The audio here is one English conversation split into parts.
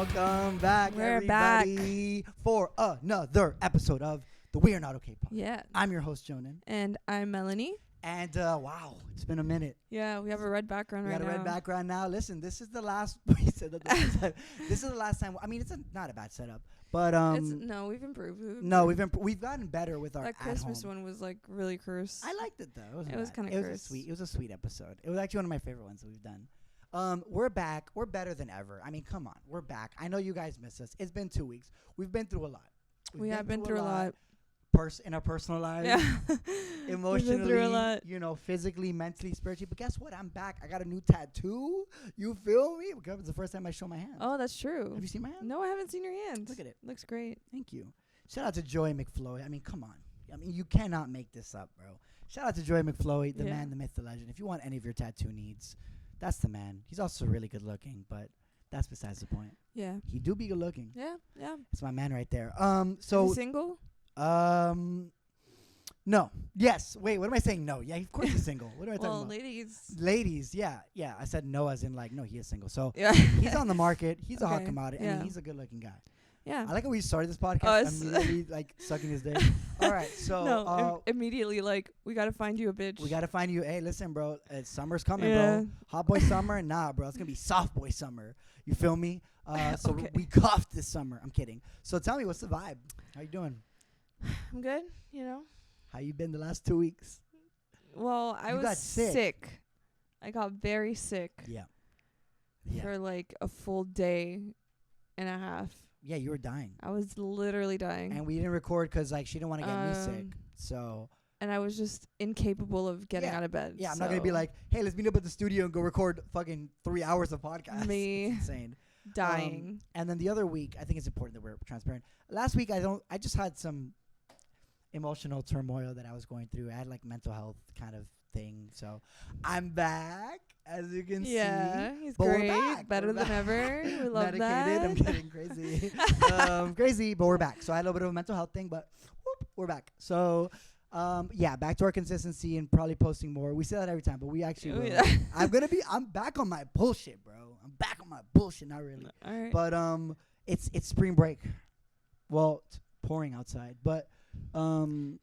Welcome back, We're everybody, for another episode of the We Are Not Okay podcast. Yeah. I'm your host, Jonan. And I'm Melanie. And, wow, it's been a minute. Yeah, we have a red background We right got now. a red background now. Listen, this is the last. This is the last time. I mean, it's not a bad setup, but no, we've improved. we've gotten better with our that Christmas at-home. one was like really cursed. I liked it though. It was kind of cursed. It was a sweet episode. It was actually one of my favorite ones that we've done. We're back. We're better than ever. I mean, come on, we're back. I know you guys miss us. It's been 2 weeks. We've been through a lot. We have been through a lot. In our personal lives, Yeah. emotionally, We've been through a lot. Physically, mentally, spiritually. But guess what? I'm back. I got a new tattoo. You feel me? Because it's the first time I show my hand. Oh, that's true. Have you seen my hand? No, I haven't seen your hand. Look at it. Looks great. Thank you. Shout out to Joey McFloy. I mean, come on. I mean, you cannot make this up, bro. Shout out to Joey McFloy, the man, the myth, the legend. If you want any of your tattoo needs, that's the man. He's also really good looking, but that's besides the point. Yeah. He do be good looking. Yeah. It's my man right there. Is he single? No. Yes. Wait, what am I saying? No. Yeah, of course he's single. What am I talking about? Ladies, yeah. I said no as in like, no, he is single. So yeah. he's on the market. He's a hot Okay. commodity. Yeah. And he's a good looking guy. Yeah. I like how we started this podcast immediately like sucking his dick. All right, so immediately like we gotta find you a bitch. we gotta find you. Hey, listen, bro. Summer's coming, Yeah. bro. Hot boy summer, nah, bro. It's gonna be soft boy summer. You feel me? So Okay. we coughed this summer. I'm kidding. So tell me, what's the vibe? How you doing? I'm good. You know. How you been the last 2 weeks? Well, I You was got sick. I got very sick. Yeah. For like a full day and a half. Yeah, you were dying. I was literally dying. And we didn't record because like she didn't want to get me sick. So. And I was just incapable of getting out of bed. Yeah, I'm not gonna be like, hey, let's meet up at the studio and go record fucking 3 hours of podcast. Me. It's insane. Dying. And then the other week, I think it's important that we're transparent. Last week, I just had some emotional turmoil that I was going through. I had like mental health kind of thing. So I'm back, as you can see. Yeah, he's But we're great. back. Better We're than back. ever. We love Medicated. that. I'm getting crazy. Crazy, but we're back. So I had a little bit of a mental health thing, but we're back. So back to our consistency and probably posting more. We say that every time, but we actually will. Yeah. I'm back on my bullshit, bro. I'm back on my bullshit, not really. All right. But it's spring break. Well, it's pouring outside, but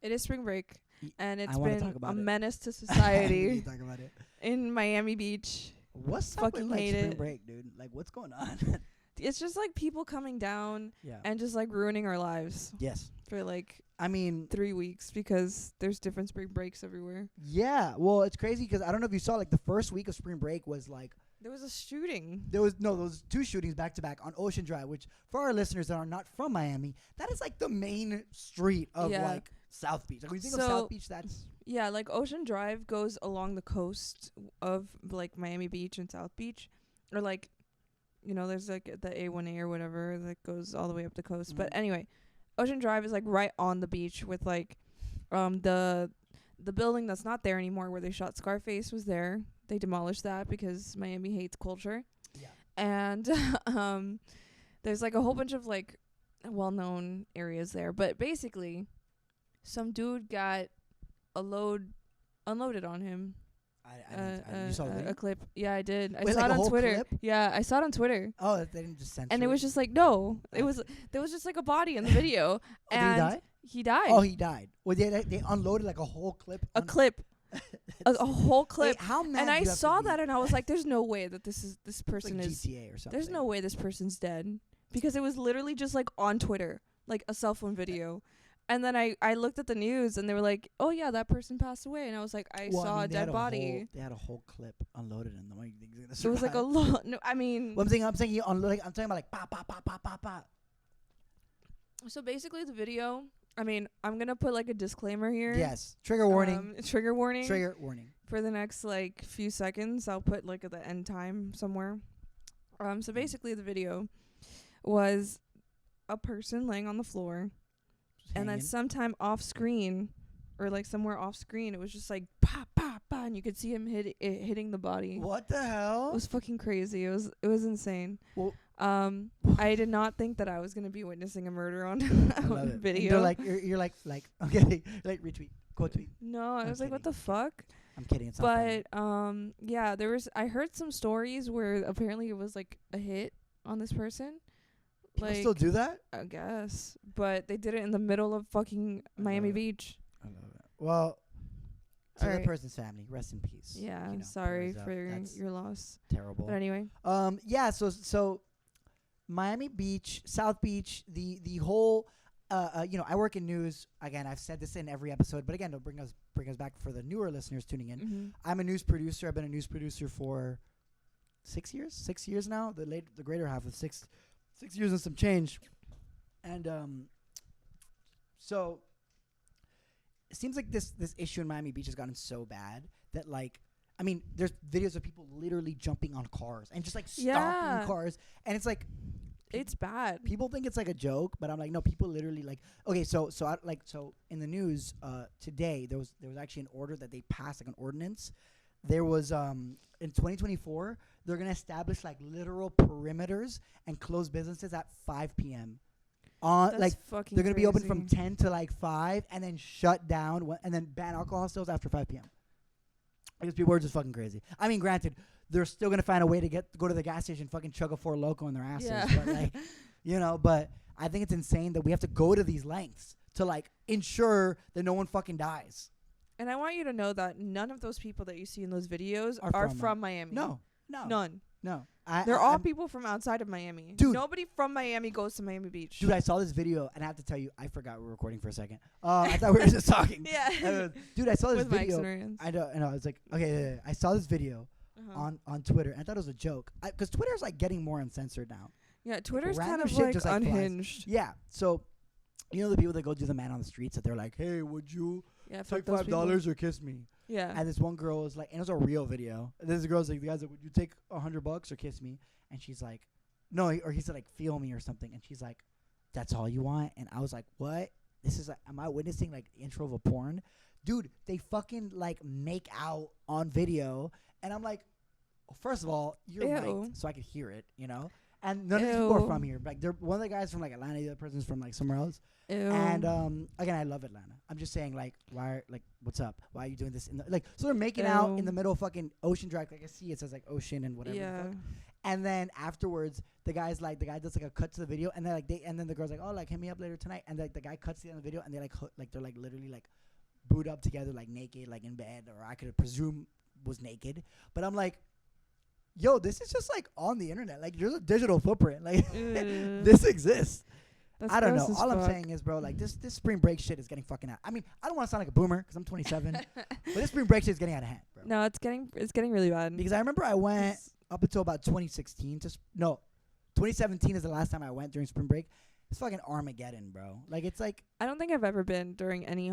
it is spring break, and it's I wanna been talk about a it. menace to we society need to talk about it. in Miami Beach. What's up Fucking with like hate spring it. break, dude? Like, what's going on? It's just like people coming down Yeah. and just like ruining our lives Yes. for like I mean, 3 weeks because there's different spring breaks everywhere. yeah. Well, it's crazy because I don't know if you saw like the first week of spring break was like There was a shooting. there was 2 shootings back to back on Ocean Drive, which for our listeners that are not from Miami, that is like the main street of Yeah. like South Beach. Like when you think of So- South Beach, that's Yeah, like Ocean Drive goes along the coast of like Miami Beach and South Beach, or like, there's like the A1A or whatever that goes all the way up the coast. But Mhm. anyway, Ocean Drive is like right on the beach with like, the building that's not there anymore where they shot Scarface was there. They demolished that because Miami hates culture. yeah. And there's like a whole bunch of like well-known areas there, but basically some dude got a load unloaded on him. You saw the video? A clip. Yeah, I did. I Wait, saw like it a on whole Twitter. clip? Yeah, I saw it on Twitter. Oh, they didn't just censor And it was just like, no. There was just like a body in the video. Oh, did he and die? he died. Oh, he died. Well, they unloaded like a whole clip. a clip. a whole clip. Wait, how mad And do I you have to saw be? that and I was like, there's no way that this It's person like is GTA or something. there's no way this person's dead. Because it was literally just like on Twitter, like a cell phone video. And then I looked at the news and they were like, oh yeah, that person passed away. And I was like, I Well, saw mean, a they had dead body. They had a whole clip unloaded in them. What do you think they're gonna It was like a survive? lot. No, I mean. Well, I'm saying you unload. I'm talking about like pop, pop, pop, pop, pop, pop. So basically the video, I mean, I'm going to put like a disclaimer here. Yes. Trigger warning. Trigger warning. Trigger warning. For the next like few seconds. I'll put like at the end time somewhere. So basically the video was a person laying on the floor. And then Hanging. sometime off screen, or like somewhere off screen, it was just like pop, pop, pop, and you could see him hitting the body. What the hell? It was fucking crazy. It was insane. Well, I did not think that I was gonna be witnessing a murder on, I love on it. video. And they're like you're like okay, like retweet, quote tweet. No, I I'm was like, what kidding. the fuck? I'm kidding. It's not funny. But yeah, I heard some stories where apparently it was like a hit on this person. People Like, still do that? I guess, but they did it in the middle of fucking Miami it. Beach. I love it. Well, to the Alright. person's family, rest in peace. Yeah, You know, sorry prayers up. for That's your loss. terrible. But anyway, Yeah. So Miami Beach, South Beach, the whole. You know, I work in news. Again, I've said this in every episode, but again, to bring us back for the newer listeners tuning in. mm-hmm. I'm a news producer. I've been a news producer for 6 years. 6 years now. The greater half of 6 years and some change. And so it seems like this issue in Miami Beach has gotten so bad that, like, I mean, there's videos of people literally jumping on cars and just like stomping cars, and it's like, it's bad. people think it's like a joke, but I'm like, no, people literally like. Okay, so in the news today, there was actually an order that they passed, like an ordinance. There was in 2024, they're gonna establish like literal perimeters and close businesses at 5 p.m. That's like fucking they're gonna be open crazy. from 10 to like 5, and then shut down and then ban alcohol sales after 5 p.m. Because people are just fucking crazy. I mean, granted, they're still gonna find a way to go to the gas station, fucking chug a Four Loko in their asses. Yeah. But like, you know, but I think it's insane that we have to go to these lengths to like ensure that no one fucking dies. And I want you to know that none of those people that you see in those videos Are are from from Miami. No. None. No. They're all people from outside of Miami. Dude. Nobody from Miami goes to Miami Beach. Dude, I saw this video, and I have to tell you, I forgot we were recording for a second. I thought we were just talking. Yeah. Dude, I saw this With my video. experience. I know. I was like, okay, I saw this video Uh-huh. on Twitter, and I thought it was a joke. Because Twitter's like getting more uncensored now. Yeah, Twitter's kind random of shit like just, like, flies. unhinged. Yeah. So, you know the people that go do the man on the streets that they're like, hey, would you Yeah, fuck take those people. $5 or kiss me? Yeah. And this one girl was like, and it was a real video. And this girl's like, the guy's like, would you take $100 or kiss me? And she's like, no, or he said like, feel me or something. And she's like, that's all you want? And I was like, what? This is like, am I witnessing like the intro of a porn? Dude, they fucking like make out on video. And I'm like, first of all, you're Ew. mic'd so I could hear it, you know? And none of these people are Ew. from here. Like, they're one of the guys from like Atlanta, the other person's from like somewhere else. Ew. And again, I love Atlanta. I'm just saying, like, what's up? Why are you doing this? So they're making out in the middle of fucking Ocean Drive. Like, I see it says like Ocean and whatever. Yeah. The fuck. And then afterwards, the guy does like a cut to the video, and then the girl's like, oh, like hit me up later tonight. And like the guy cuts the end of the video, and they they're like literally like booed up together, like naked, like in bed, or I could presume was naked. But I'm like, yo, this is just like on the internet. Like, there's a digital footprint. Like, this exists. That's I don't know. gross as All I'm fuck. saying is, bro, like this spring break shit is getting fucking out. I mean, I don't want to sound like a boomer because I'm 27, but this spring break shit is getting out of hand, bro. No, it's getting really bad. Because I remember I went up until about 2016. 2017 is the last time I went during spring break. It's fucking Armageddon, bro. Like, it's like, I don't think I've ever been during any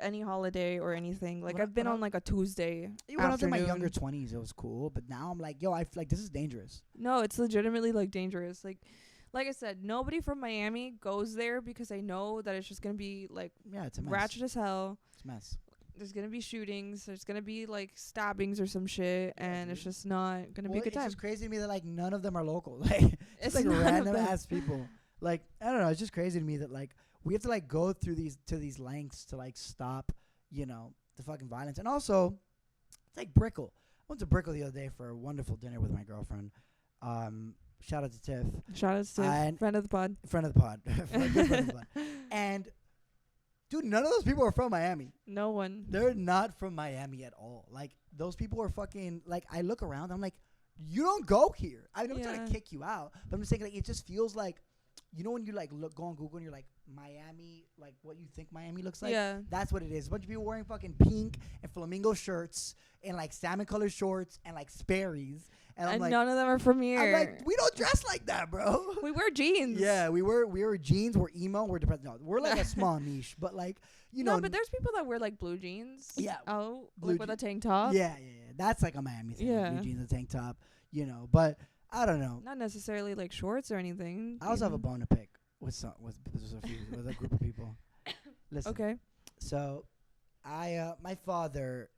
any holiday or anything. Like, When I- I've been when I- on like a Tuesday when I was in my afternoon. younger 20s, it was cool. But now I'm like, yo, I feel like this is dangerous. No, it's legitimately like dangerous. Like I said, nobody from Miami goes there because they know that it's just gonna be like Yeah, it's a mess. ratchet as hell. It's a mess. There's gonna be shootings. There's gonna be like stabbings or some shit, and it's dude. just not gonna be a good It's time. just crazy to me that like none of them are local. Like, it's like none of random them. ass people. Like, I don't know. It's just crazy to me that like we have to like go through these lengths to like stop, you know, the fucking violence. And also, it's like Brickell. I went to Brickell the other day for a wonderful dinner with my girlfriend. Shout out to Tiff, Shout out to And- friend of the pod. friend of the pod, good friend of the pod. And dude, none of those people are from Miami. No one. They're not from Miami at all. Like, those people are fucking, like, I look around, I'm like, you don't go here. I don't try Yeah. to kick you out, but I'm just saying, like, it just feels like, you know, when you like go on Google and you're like, Miami, like what you think Miami looks like. Yeah. That's what it is. A bunch of people wearing fucking pink and flamingo shirts and like salmon colored shorts and like Sperry's, and I'm And like, none of them are from here. I'm like, we don't dress like that, bro. We wear jeans. Yeah, we were jeans, we're emo, we're depressed. No, we're like a small niche, but like, you know. No, but there's people that wear like blue jeans. Yeah, Oh, blue like with a tank top. yeah. That's like a Miami thing. Yeah. Blue jeans and tank top, you know. But I don't know. Not necessarily like shorts or anything. I also have a bone to pick with a group of people. Listen. Okay. So, my father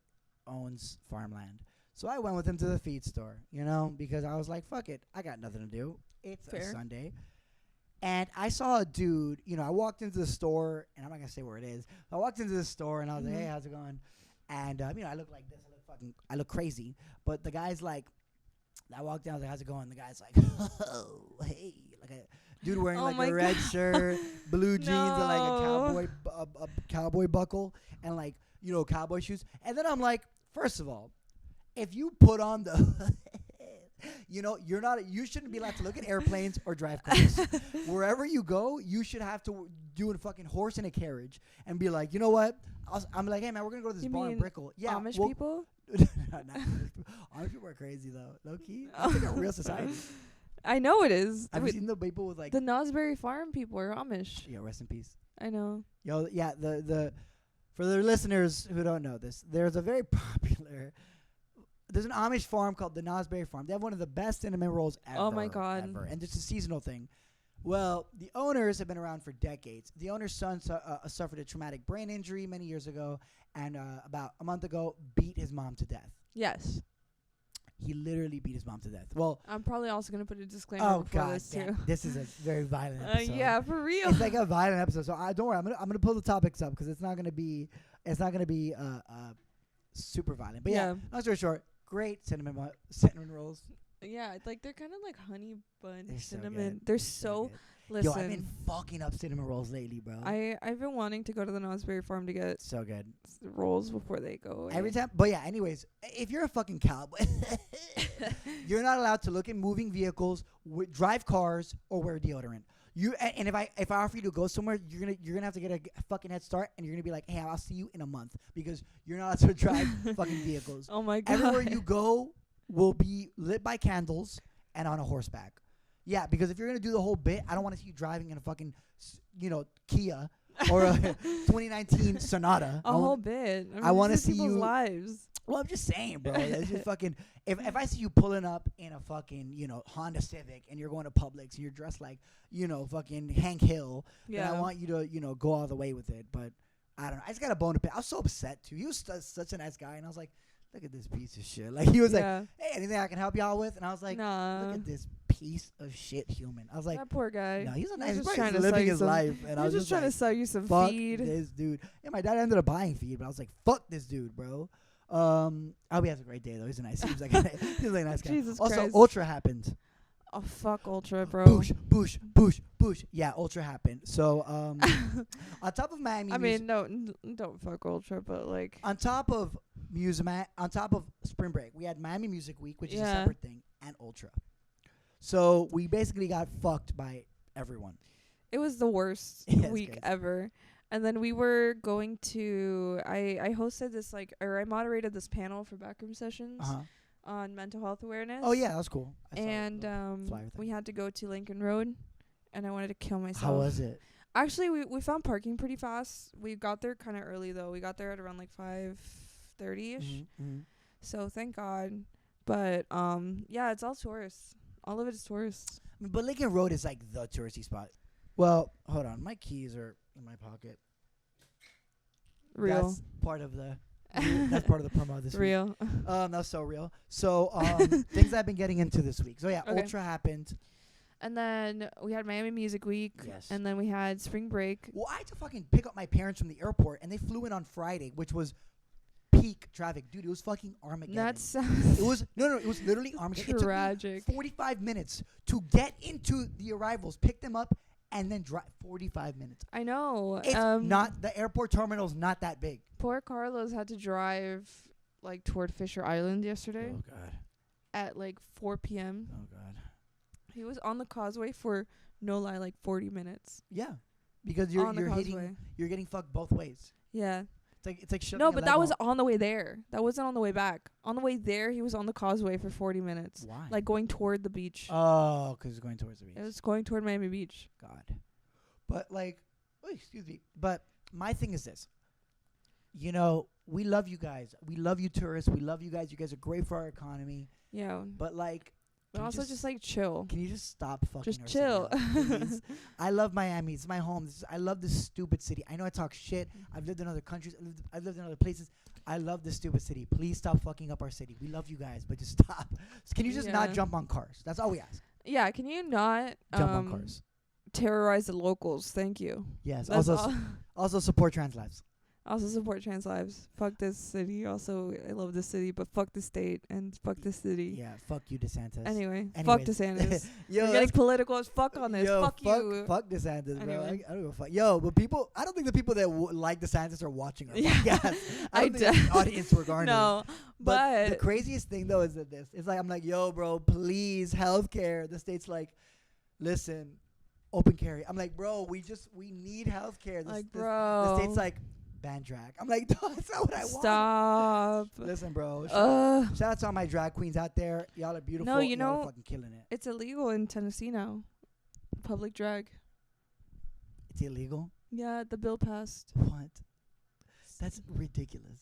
owns farmland. So I went with him to the feed store, you know, because I was like, fuck it. I got nothing to do. It's a Fair. Sunday. And I saw a dude, you know, I walked into the store, and I'm not going to say where it is. I walked into the store, and I was like, hey, how's it going? And, you know, I look like this. I look crazy. But the guy's like, I walked down, I was like, how's it going? The guy's like, oh, hey. Like, Dude wearing Oh like my a red God. shirt, blue jeans, and like No. a cowboy buckle, and like cowboy shoes. And then I'm like, first of all, if you put on the you shouldn't be allowed to look at airplanes or drive cars. Wherever you go, you should have to do a fucking horse in a carriage and be like, you know what? I'm like, hey man, we're gonna go to this You bar in mean Brickell. Yeah, Amish well, people? Amish people are crazy though, low key. That's like a real society. I know it is. Have you seen the people with like The Nosberry Farm people are Amish. Yeah, rest in peace. I know. Yo, yeah, the for the listeners who don't know this, there's an Amish farm called the Nosberry Farm. They have one of the best cinnamon rolls ever. Oh my God. Ever. And it's a seasonal thing. Well, the owners have been around for decades. The owner's son suffered a traumatic brain injury many years ago, and about a month ago beat his mom to death. Yes. He literally beat his mom to death. Well, I'm probably also going to put a disclaimer oh before God, this, yeah, too. this is a very violent episode. Yeah, for real. It's like a violent episode. So don't worry. I'm gonna pull the topics up because it's not gonna be super violent. But yeah, long story short, great cinnamon rolls. Yeah, it's like they're kind of like honey bun They're so cinnamon. good. They're So so. good. Yo, Listen, I've been fucking up cinnamon rolls lately, bro. I've been wanting to go to the Nosberry Farm to get So good. rolls before they go away. Every time. But yeah, anyways, if you're a fucking cowboy, you're not allowed to look at moving vehicles, drive cars, or wear deodorant. And if I offer you to go somewhere, you're gonna have to get a fucking head start, and you're gonna be like, hey, I'll see you in a month because you're not allowed to drive fucking vehicles. Oh my God. Everywhere you go will be lit by candles and on a horseback. Yeah, because if you're gonna do the whole bit, I don't want to see you driving in a fucking Kia or a 2019 Sonata. A whole bit. I wanna this is see people's you- lives. Well, I'm just saying, bro. It's just fucking. If I see you pulling up in a fucking Honda Civic and you're going to Publix and you're dressed like fucking Hank Hill, then I want you to go all the way with it. But I don't know. I just got a bone to pick. I was so upset too. He was such a nice guy, and I was like, look at this piece of shit. Like he was like, hey, anything I can help y'all with? And I was like, nah. look at this piece of shit human. I was like, That poor guy. no, he's a nice. just He's trying to living sell you his some- life, and I was just trying like, to sell you some fuck feed. this dude. Yeah, my dad ended up buying feed, but I was like, fuck this dude, bro. I hope he has a great day though. He's a nice guy. Jesus Also, Christ. Ultra happened. Oh, fuck Ultra, bro. Boosh. Yeah, Ultra happened. So, on top of Miami, I mean, no, don't fuck Ultra, but like. on top of on top of Spring Break, we had Miami Music Week, which is a Yeah. separate thing, and Ultra. So we basically got fucked by everyone. It was the worst Yeah, it's week crazy. ever. And then we were going to I hosted this I moderated this panel for backroom sessions on mental health awareness. Oh yeah, that was cool. I saw And the flyer thing. we had to go to Lincoln Road, and I wanted to kill myself. How was it? Actually, we found parking pretty fast. We got there kind of early though. We got there at around like 5:30ish. So thank God. But yeah, it's all tourists. All of it is tourists. But Lincoln Road is like the touristy spot. Well, hold on, my keys are in my pocket. Real. That's part of the. That's part of the promo this week. Real. That's so real. So things I've been getting into this week. So yeah, Okay. Ultra happened. And then we had Miami Music Week. Yes. And then we had Spring Break. Well, I had to fucking pick up my parents from the airport, and they flew in on Friday, which was peak traffic, dude. It was fucking Armageddon. That sounds It was It was literally Armageddon. tragic. It took me 45 minutes to get into the arrivals, pick them up, and then drive 45 minutes. I know. It's not the airport terminal's not that big. Poor Carlos had to drive like toward Fisher Island yesterday Oh god. at like 4 p.m. Oh god. He was on the causeway for no lie like 40 minutes. Yeah, because on the you're causeway. you're getting fucked both ways. Yeah. It's like shoving No, a but leg that was on- on the way there. That wasn't on the way back. On the way there, he was on the causeway for 40 minutes. Why? Like going toward the beach. Oh, because it's going towards the beach. It was going toward Miami Beach. God. But like, excuse me. But my thing is this. We love you guys. We love you tourists. We love you guys. You guys are great for our economy. Yeah. But like, But can you also just like chill. can you just stop fucking Just our chill. city up, please? I love Miami. It's my home. I love this stupid city. I know I talk shit. I've lived in other countries. I've lived in other places. I love this stupid city. Please stop fucking up our city. We love you guys, but just stop. Can you just not Yeah. jump on cars? That's all we ask. Yeah, can you not Jump on cars. terrorize the locals? Thank you. Yes. That's Also, all. also support trans lives. Also support trans lives. Fuck this city. Also, I love this city, but fuck the state and fuck the city. Yeah, fuck you, DeSantis. Anyway, Anyways. fuck DeSantis. Yo, We're getting political as fuck on this. yo, fuck you. Fuck DeSantis, bro. Anyway. I don't give a fuck. Yo, but people, I don't think the people that like DeSantis are watching our Yeah. podcast. I don't think the audience we're garnering. No, But the but craziest thing though is that it's like I'm like, yo, bro, please, healthcare. The state's like, listen, open carry. I'm like, bro, we need healthcare. like, The bro, state's like, ban drag. I'm like, no, that's not what I want. stop. Listen, bro. Shout out to all my drag queens out there. Y'all are beautiful. No, you Y'all are know, fucking killing it. It's illegal in Tennessee now. Public drag. It's illegal. Yeah, the bill passed. What? That's ridiculous.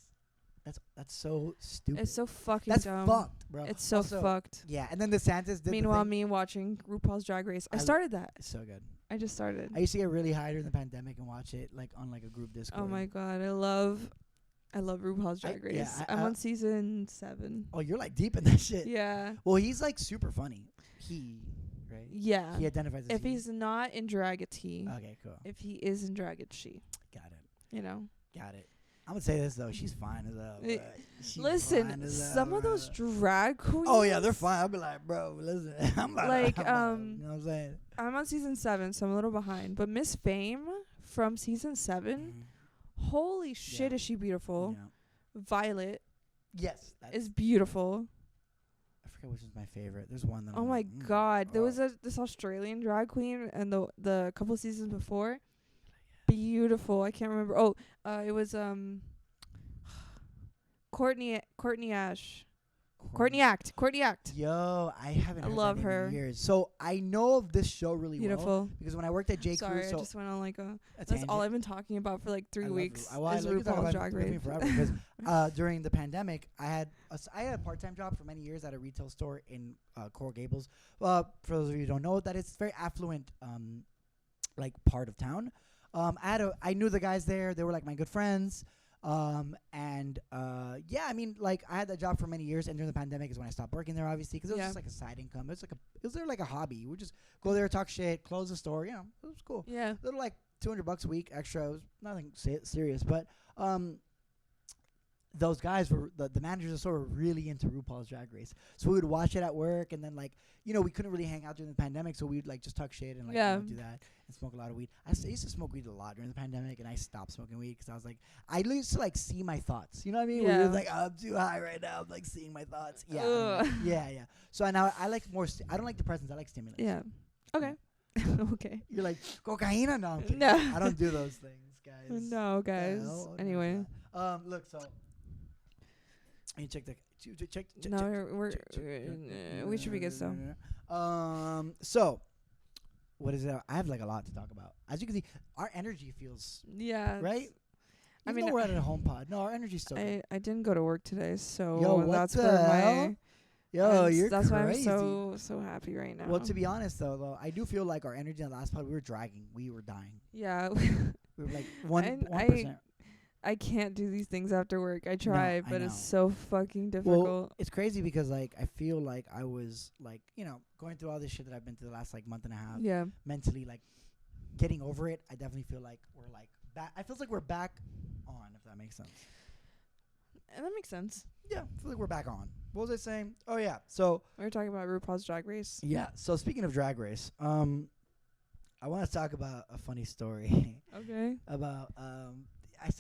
That's so stupid. It's so fucking That's dumb. fucked, bro. It's so Also, fucked. Yeah, and then DeSantis did Meanwhile, the thing. me watching RuPaul's Drag Race. I I- started that. It's so good. I just started. I used to get really high during the pandemic and watch it like on like a group Discord. Oh my god, I love RuPaul's Drag Race. yeah, I'm on season 7. Oh, you're like deep in that shit. Yeah. Well, he's like super funny. Right? Yeah. He identifies as If he. he's not in drag, it's he. Okay, cool. If he is in drag, it's she. Got it. You know. Got it. I'm gonna say this though. She's fine as hell. Eh, Bro. She's fine Listen, as hell, some of those bro. drag queens. Oh yeah, they're fine. I'll be like, bro, listen. I'm about Like, you know what I'm saying? I'm on season 7, so I'm a little behind. But Miss Fame from season 7, holy shit, Yeah. is she beautiful? Yeah. Violet Yes. That's, is beautiful. I forget which is my favorite. There's one that. Oh I'm my like, god, there oh. was this Australian drag queen, and the couple seasons before, beautiful. I can't remember. Oh, it was Courtney Act. Yo, I haven't. I heard love that name her. in years. So I know of this show really well Beautiful. because when I worked at J. Sorry, Cruz, I just went on like a. a That's tangent. all I've been talking about for like 3 I love weeks. Ru- well, I Is love you talking RuPaul's about Drag it with me Race. forever because during the pandemic, I had a part-time job for many years at a retail store in Coral Gables. For those of you who don't know, that it's a very affluent, like part of town. I knew the guys there; they were like my good friends. Yeah, I mean, like I had that job for many years, and during the pandemic is when I stopped working there, obviously, because it was Yeah. just like a side income. It was like a hobby. We just go there, talk shit, close the store. You know, it was cool. Yeah. Little like $200 a week extra. It was nothing serious, but those guys were the managers of the store were really into RuPaul's Drag Race, so we would watch it at work, and then like we couldn't really hang out during the pandemic, so we'd like just talk shit and like do that and smoke a lot of weed. I used to smoke weed a lot during the pandemic, and I stopped smoking weed because I was like, I used to like see my thoughts. You know what I mean? Where Yeah. you're like, I'm too high right now. I'm like seeing my thoughts. Yeah, Ugh. yeah. So now I like more. I don't like depressants. I like stimulants. Yeah. Okay. Okay. You're like cocaine? No, I'm kidding. No. I don't do those things, guys. No, guys. Hell, Anyway. look, so you check the check. No, we should be good so. So what is it? I have like a lot to talk about. As you can see, our energy feels Yeah. right. I Even mean, though we're at a home pod. No, our energy's so good. I didn't go to work today, so Yo, what that's the where hell? my Yo, you're that's crazy. why I'm so happy right now. Well, to be honest though, I do feel like our energy in the last pod, we were dragging. We were dying. yeah. We were like 1%. I can't do these things after work. I try, I but it's know. so fucking difficult. Well, it's crazy because like I feel like I was like going through all this shit that I've been through the last like month and a half. Yeah. Mentally, like getting over it. I definitely feel like we're like back. I feel like we're back on, if that makes sense. And that makes sense. Yeah, I feel like we're back on. What was I saying? Oh yeah. So We were talking about RuPaul's Drag Race. yeah. So speaking of Drag Race, I want to talk about a funny story Okay. about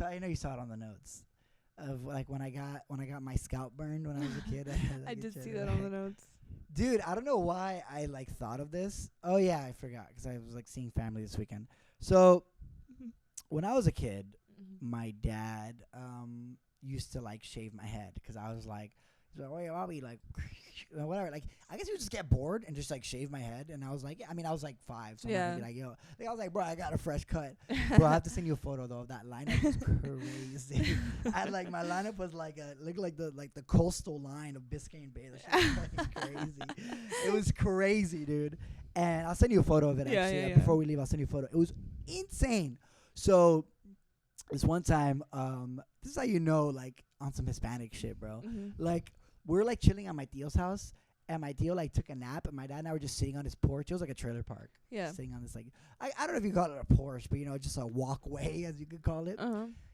I know you saw it on the notes of like when I got my scalp burned when I was a kid. I did see that on the notes. Dude, I don't know why I like thought of this. Oh yeah, I forgot because I was like seeing family this weekend. So when I was a kid, my dad used to like shave my head because I was like, he's like, "Oh, Bobby, like, whatever." Like, I guess he would just get bored and just like shave my head, and I was like, I mean, I was like 5, so Yeah. I'm like, yo, I was like, bro, I got a fresh cut, bro. I have to send you a photo though of that lineup. Was crazy. I like my lineup was like looked like the coastal line of Biscayne Bay. That shit was like crazy. It was crazy, dude. And I'll send you a photo of it actually. Before we leave, I'll send you a photo. It was insane. So this one time, this is how you know, like on some Hispanic shit, bro. Like we're like chilling at my tio's house, and my tio like took a nap, and my dad and I were just sitting on his porch. It was like a trailer park. Yeah. Sitting on this like I don't know if you call it a porch, but just a walkway as you could call it.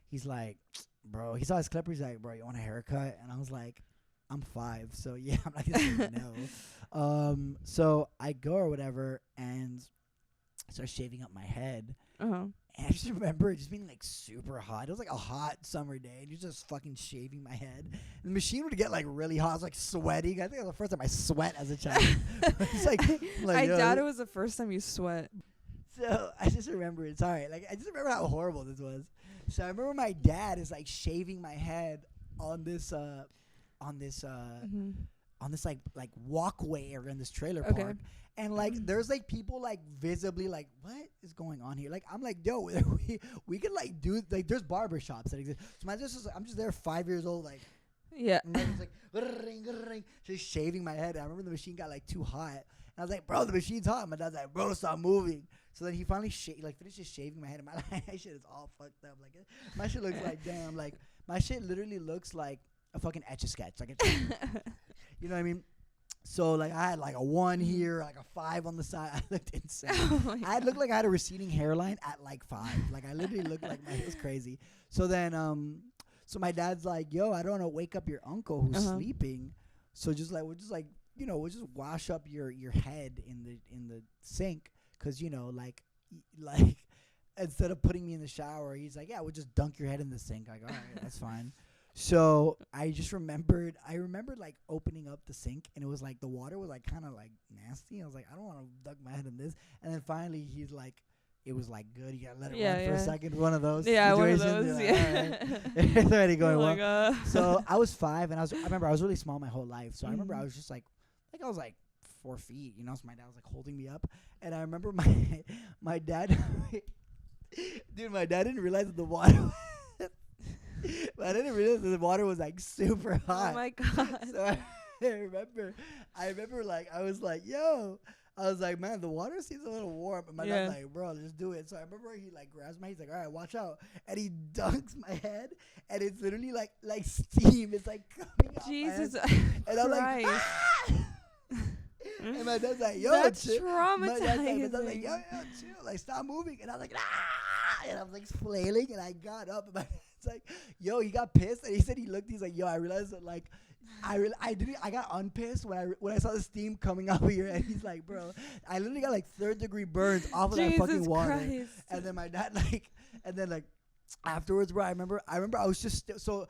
he's like, bro, he saw his clipper. He's like, bro, you want a haircut? And I was like, I'm 5, so yeah, I'm not gonna say no. So I go or whatever, and I start shaving up my head. And I just remember it just being like super hot. It was like a hot summer day, and you're just fucking shaving my head. And the machine would get like really hot. I was like sweating. I think it was the first time I sweat as a child. It's like I doubt it was the first time you sweat. So I just remember it. Sorry, like I just remember how horrible this was. So I remember my dad is like shaving my head on this like walkway area in this trailer park. And like there's like people like visibly like, what is going on here? Like I'm like, yo, we could like do like there's barber shops that exist. So I'm just there 5 years old, like yeah. And it's like just shaving my head. I remember the machine got like too hot. And I was like, bro, the machine's hot. My dad's like, bro, stop moving. So then he finally finishes shaving my head, and my shit is all fucked up. Like my shit looks like damn. Like my shit literally looks like a fucking Etch-a-Sketch. Like you know what I mean? So like I had like a 1 here, like a 5 on the side. I looked insane. I looked like I had a receding hairline at like 5. Like I literally looked like my hair was crazy. So then so my dad's like, yo, I don't want to wake up your uncle who's sleeping. So we'll just wash up your head in the sink, cause like instead of putting me in the shower, he's like, yeah, we'll just dunk your head in the sink. I go, all right, that's fine. So I remembered like opening up the sink, and it was like the water was like kind of like nasty. I was like, I don't want to dunk my head in this. And then finally he's like, it was like good. You gotta let it run for a second. One of those. Yeah, situations. one of those. Like, Yeah. it's already going like, well. So I was 5, and I remember I was really small my whole life. So I remember I was just like I was like 4 feet, So my dad was like holding me up, and I remember my dad, dude, my dad didn't realize that the water. But I didn't realize that the water was like super hot. Oh my god! So I remember like I was like, yo, I was like, man, the water seems a little warm. And my dad's like, bro, just do it. So I remember he like grabs he's like, all right, watch out, and he dunks my head, and it's literally like steam. It's like coming out. Jesus my head. And I'm like, Christ. And my dad's like, yo, That's chill. traumatizing. My dad's like, yo, chill, like stop moving. And I was like, and I was like flailing, and I got up, and my dad's like, yo, he got pissed, and he said he's like, yo, I realized that like I got unpissed when I saw the steam coming out of your head. He's like, bro, I literally got like 3rd-degree burns off of that fucking water. Christ. And then my dad afterwards, bro, I remember I was just so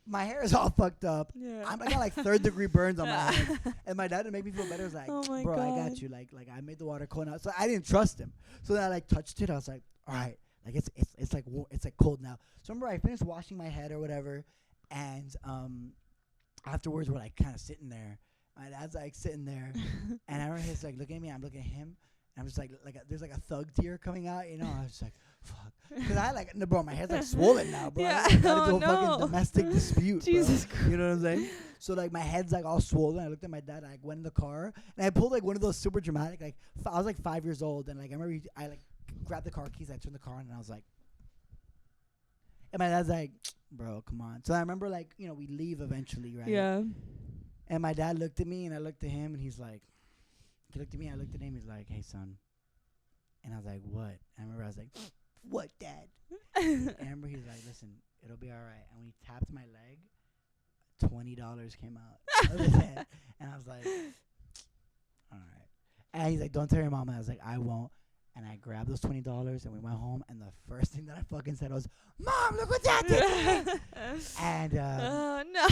my hair is all fucked up. Yeah. I got like 3rd-degree burns on my head. And my dad, to make me feel better, was like, oh my bro, God. I got you. Like I made the water cold now. So I didn't trust him. So then I like touched it. I was like, all right, like it's like cold now. So remember I finished washing my head or whatever, and afterwards we're like kind of sitting there. My dad's like sitting there, and I remember he's like looking at me. I'm looking at him, and I'm just like there's like a thug tear coming out. I was just like, fuck. Because I like, no, bro, my head's like swollen now, bro. Yeah. I got into a fucking domestic dispute, Jesus bro. You know what I'm saying? So like my head's like all swollen. I looked at my dad. I went in the car, and I pulled like one of those super dramatic. Like I was like 5 years old, and like I remember I like grabbed the car keys. I turned the car on, and I was like, and my dad's like, bro, come on. So I remember like we leave eventually, right? Yeah. And my dad looked at me, and I looked at him, and he looked at me, I looked at him, he's like, hey, son. And I was like, what? I remember I was like, what, Dad? And I remember he's like, listen, it'll be all right. And when he tapped my leg, $20 came out of his head. And I was like, all right. And he's like, don't tell your mom. And I was like, I won't. And I grabbed those $20, and we went home, and the first thing that I fucking said was, Mom, look what Dad did to me. And no.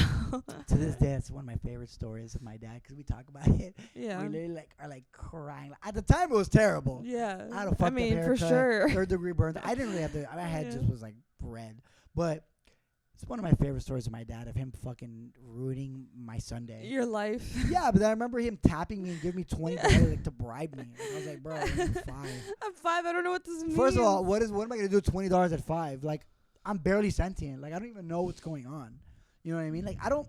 to this day, it's one of my favorite stories of my dad, because we talk about it. Yeah. We literally are crying. At the time, it was terrible. Yeah. I had a fucked up haircut, for sure. 3rd-degree burns. I didn't really have to. My head just was like red. But it's one of my favorite stories of my dad, of him fucking ruining my Sunday. Your life. Yeah, but then I remember him tapping me and giving me $20 to bribe me. I was like, bro, I'm 5. I'm 5. I don't know what this means. First of all, what am I gonna do with $20 at 5? Like, I'm barely sentient. Like, I don't even know what's going on. You know what I mean? Like, at 5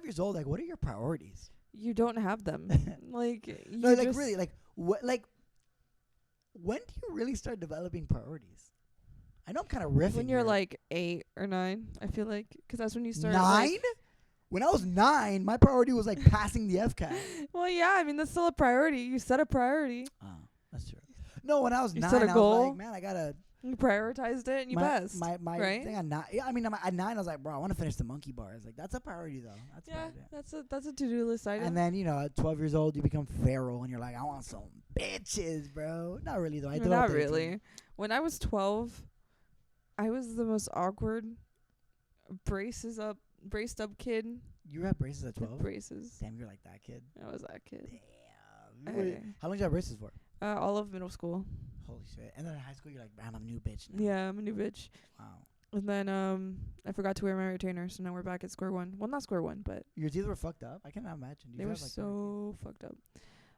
years old, like, what are your priorities? You don't have them. Like, no, like really, like what? Like, when do you really start developing priorities? I know I'm kind of riffing. When you're here. like 8 or 9, I feel like, because that's when you start. 9? Like, when I was 9, my priority was like passing the FCAT. well, yeah, I mean that's still a priority. You set a priority. Oh, that's true. No, when I was You 9, set a I goal? was like, man, I gotta You prioritized it and you passed. My right? thing at 9. Yeah, I mean, at 9, I was like, bro, I want to finish the monkey bars. Like, that's a priority though. That's Yeah, about it. that's a to-do list item. And then at 12 years old, you become feral, and you're like, I want some bitches, bro. Not really though. I do. Not really. When I was 12, I was the most awkward, braced up kid. You had braces at 12? Braces. Damn, you're like that kid. I was that kid. Damn. How long did you have braces for? All of middle school. Holy shit. And then in high school, you're like, I'm a new bitch now. Yeah, I'm a new bitch. Wow. And then I forgot to wear my retainer, so now we're back at square one. Well, not square one, but Your teeth were fucked up? I cannot imagine. they were so fucked up.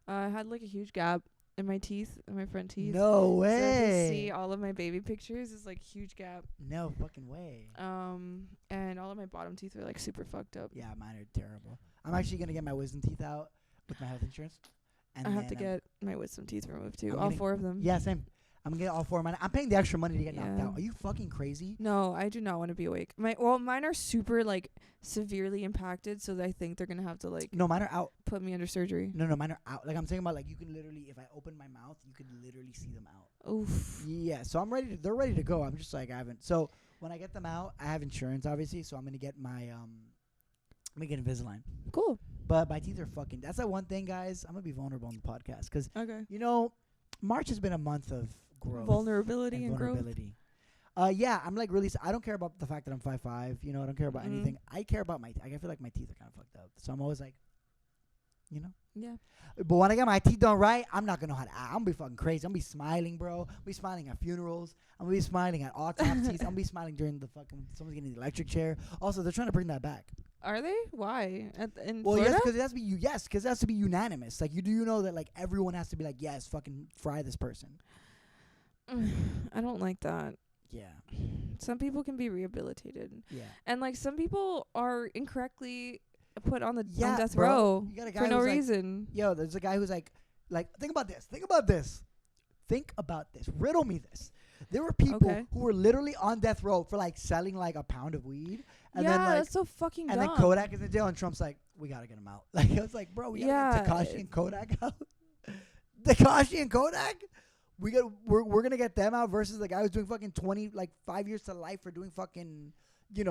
I had like a huge gap in my teeth, in my front teeth. No way. So if you see all of my baby pictures, it's like huge gap. No fucking way. And all of my bottom teeth are like super fucked up. Yeah, mine are terrible. I'm actually going to get my wisdom teeth out with my health insurance. And I have to get my wisdom teeth removed too. I'm All gonna- 4 of them. Yeah, same. I'm going to get all 4 of mine. I'm paying the extra money to get knocked Yeah. out. Are you fucking crazy? No, I do not want to be awake. Mine are super like severely impacted, so I think they're gonna have to like No, mine are out. put me under surgery. No, mine are out. Like, I'm saying about, like, you can literally, if I open my mouth, you could literally see them out. Oof. Yeah, so I'm ready. They're ready to go. I'm just like, I haven't. So when I get them out, I have insurance, obviously, so I'm going to get my, I'm going to get Invisalign. Cool. But my teeth are fucking, that's that one thing, guys. I'm going to be vulnerable on the podcast because, Okay. March has been a month of growth. Vulnerability and vulnerability. Yeah, I'm like really. I don't care about the fact that I'm 5'5". I don't care about anything. I care about my. I feel like my teeth are kind of fucked up, so I'm always like, Yeah. But when I get my teeth done right, I'm not gonna know how to act. I'm gonna be fucking crazy. I'm gonna be smiling, bro. I'm gonna be smiling at funerals. I'm gonna be smiling at autopsies. I'm gonna be smiling during the fucking someone's getting the electric chair. Also, they're trying to bring that back. Are they? Why? In Well, Florida? yes, because it has to be because it has to be unanimous. Like, do you know that like everyone has to be like, yes, fucking fry this person. I don't like that. Yeah. Some people can be rehabilitated, Yeah. and like some people are incorrectly put on on Yeah, death bro. row You got a guy for no who's like, reason. Yo, there's a guy who's like, think about this. Think about this. Think about this. Riddle me this. There were people who were literally on death row for like selling like a pound of weed. And yeah, then, like, that's so fucking and dumb. then Kodak is in jail and Trump's like, we gotta get him out. Like, it was like, bro, we gotta get Tekashi and Kodak out. Tekashi and Kodak? We're gonna get them out versus the guy who's doing fucking 5 years to life for doing fucking,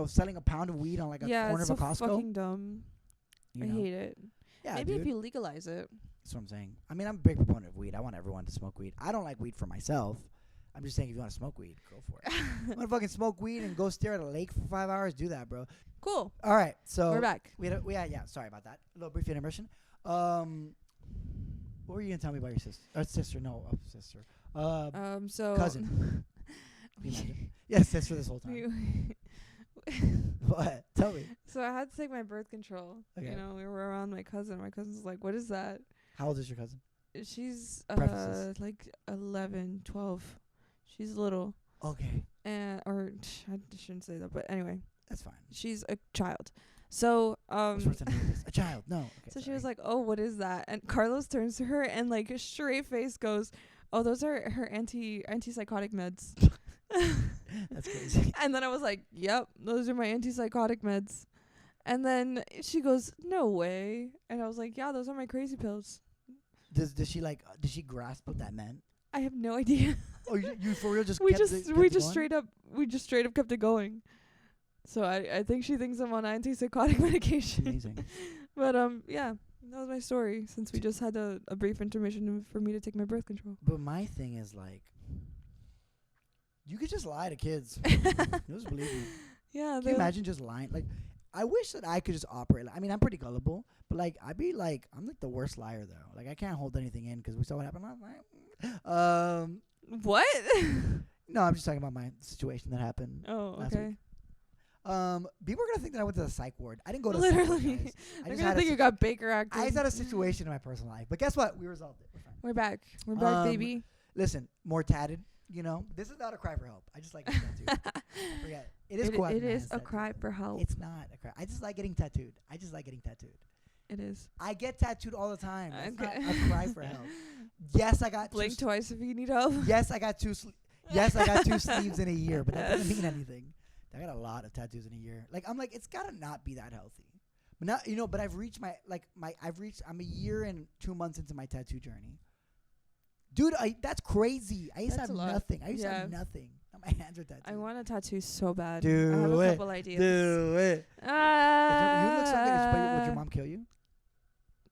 selling a pound of weed on like a corner it's of a so Costco. fucking dumb. I hate it. Yeah, Maybe dude. if you legalize it. That's what I'm saying. I mean, I'm a big proponent of weed. I want everyone to smoke weed. I don't like weed for myself. I'm just saying if you want to smoke weed, go for it. You want to fucking smoke weed and go stare at a lake for 5 hours? Do that, bro. Cool. All right. So We're back. Sorry about that. A little brief intermission. What were you going to tell me about your sister? Sister. No, sister. So Cousin. Can you imagine? Yeah, sister this whole time. What? Tell me. So I had to take my birth control. Okay. We were around my cousin. My cousin's like, what is that? How old is your cousin? She's Prefaces. like 11, 12. She's little. Okay. I shouldn't say that, but anyway, That's fine. she's a child. So What's worse than a child? No. Okay, so she was like, "Oh, what is that?" And Carlos turns to her and like a straight face goes, "Oh, those are her antipsychotic meds." That's crazy. And then I was like, "Yep, those are my antipsychotic meds." And then she goes, "No way." And I was like, "Yeah, those are my crazy pills." Does she grasp what that meant? I have no idea. Oh, you for real just we kept just going? straight up kept it going. So I think she thinks I'm on antipsychotic medication. Amazing. But yeah, that was my story. Since we just had a brief intermission for me to take my birth control. But my thing is like, you could just lie to kids. Just believe you. Yeah. Can you imagine just lying? Like, I wish that I could just operate. I mean, I'm pretty gullible, but like, I'm like the worst liar though. Like, I can't hold anything in because we saw what happened last night. What? No, I'm just talking about my situation that happened. Oh, last okay. week. People are gonna think that I went to the psych ward. I didn't go to Literally. the psych ward, guys. They're gonna think you got Baker acting. I just had a situation in my personal life, but guess what? We resolved it. We're fine. We're back. We're back, baby. Listen, more tatted. This is not a cry for help. I just like getting tattooed. I forget. It is cool. It is a cry for help. It's not a cry. I just like getting tattooed. It is. I get tattooed all the time. It's Okay. not a cry for help. Yes, I got Blink twice if you need help. Yes, I got two. Yes, I got 2 sleeves in a year, but that doesn't mean anything. I got a lot of tattoos in a year. Like, I'm like, it's gotta not be that healthy. But now, but I've reached I'm a year and 2 months into my tattoo journey. Dude, that's crazy. I used to have nothing. I used to have nothing. My hands are tattooed. I want a tattoo so bad. Do I have a it. couple ideas. Do it. You look so good. Would your mom kill you?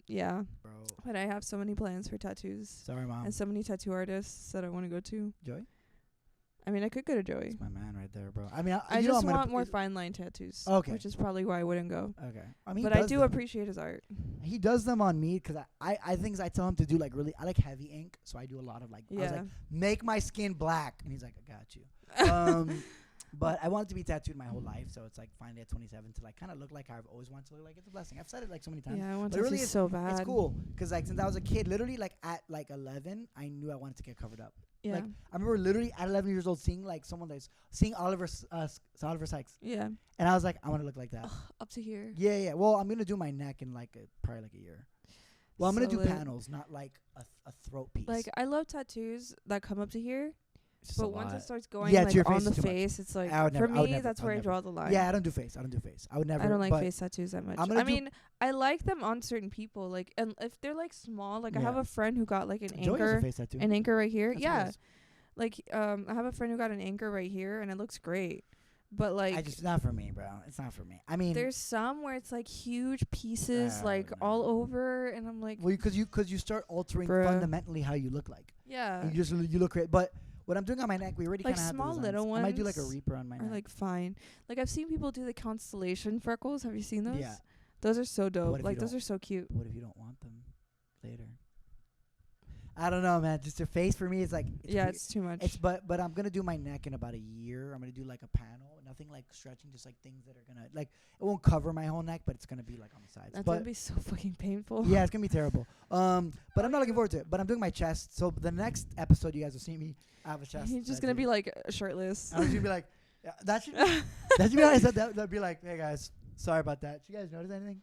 Yeah. Bro. But I have so many plans for tattoos. Sorry, Mom. And so many tattoo artists that I want to go to. Joey? I mean, I could go to Joey. That's my man right there, bro. I mean, I just want more fine line tattoos. Okay. Which is probably why I wouldn't go. Okay. I mean, but I do appreciate his art. He does them on me because I things I tell him to do like really. I like heavy ink, so I do a lot of like. I was like, make my skin black, and he's like, I got you. But I wanted to be tattooed my whole life, so it's like finally at 27 to like kind of look like I've always wanted to look like. It's a blessing. I've said it like so many times. Yeah, I want to really so bad. It's cool because like since I was a kid, literally like at like 11, I knew I wanted to get covered up. Yeah. Like I remember literally at 11 years old seeing like someone that's seeing Oliver Sykes. Yeah. And I was like, I want to look like that. Up to here. Yeah, yeah. Well, I'm gonna do my neck in like probably like a year. Well, I'm gonna do panels, not like a throat piece. Like I love tattoos that come up to here. Just but once it starts going like on the face, it's like for me that's where I draw the line. Yeah, I don't do face. I would never. I don't like face tattoos that much. I mean, I like them on certain people. Like, and if they're like small, like I have a friend who got like an anchor right here. Yeah, like I have a friend who got an anchor right here, and it looks great. But like, it's not for me, bro. It's not for me. I mean, there's some where it's like huge pieces, like all over, and I'm like, well, because you start altering fundamentally how you look like. Yeah, you look great, but. What I'm doing on my neck, we already like kind of have small little ones. I might do like a Reaper on my neck. Like fine. Like I've seen people do the constellation freckles. Have you seen those? Yeah. Those are so dope. Like those are so cute. What if you don't want them later? I don't know, man. Just your face for me is like it's too much. But I'm gonna do my neck in about a year. I'm gonna do like a panel, nothing like stretching, just like things that are gonna like it won't cover my whole neck, but it's gonna be like on the sides. That's gonna be so fucking painful. Yeah, it's gonna be terrible. But I'm not looking forward to it. But I'm doing my chest. So the next episode, you guys will see me. I have a chest. He's just gonna be like shirtless. I was gonna be like, that should be how I said that. That'd be like, hey guys, sorry about that. Did you guys notice anything?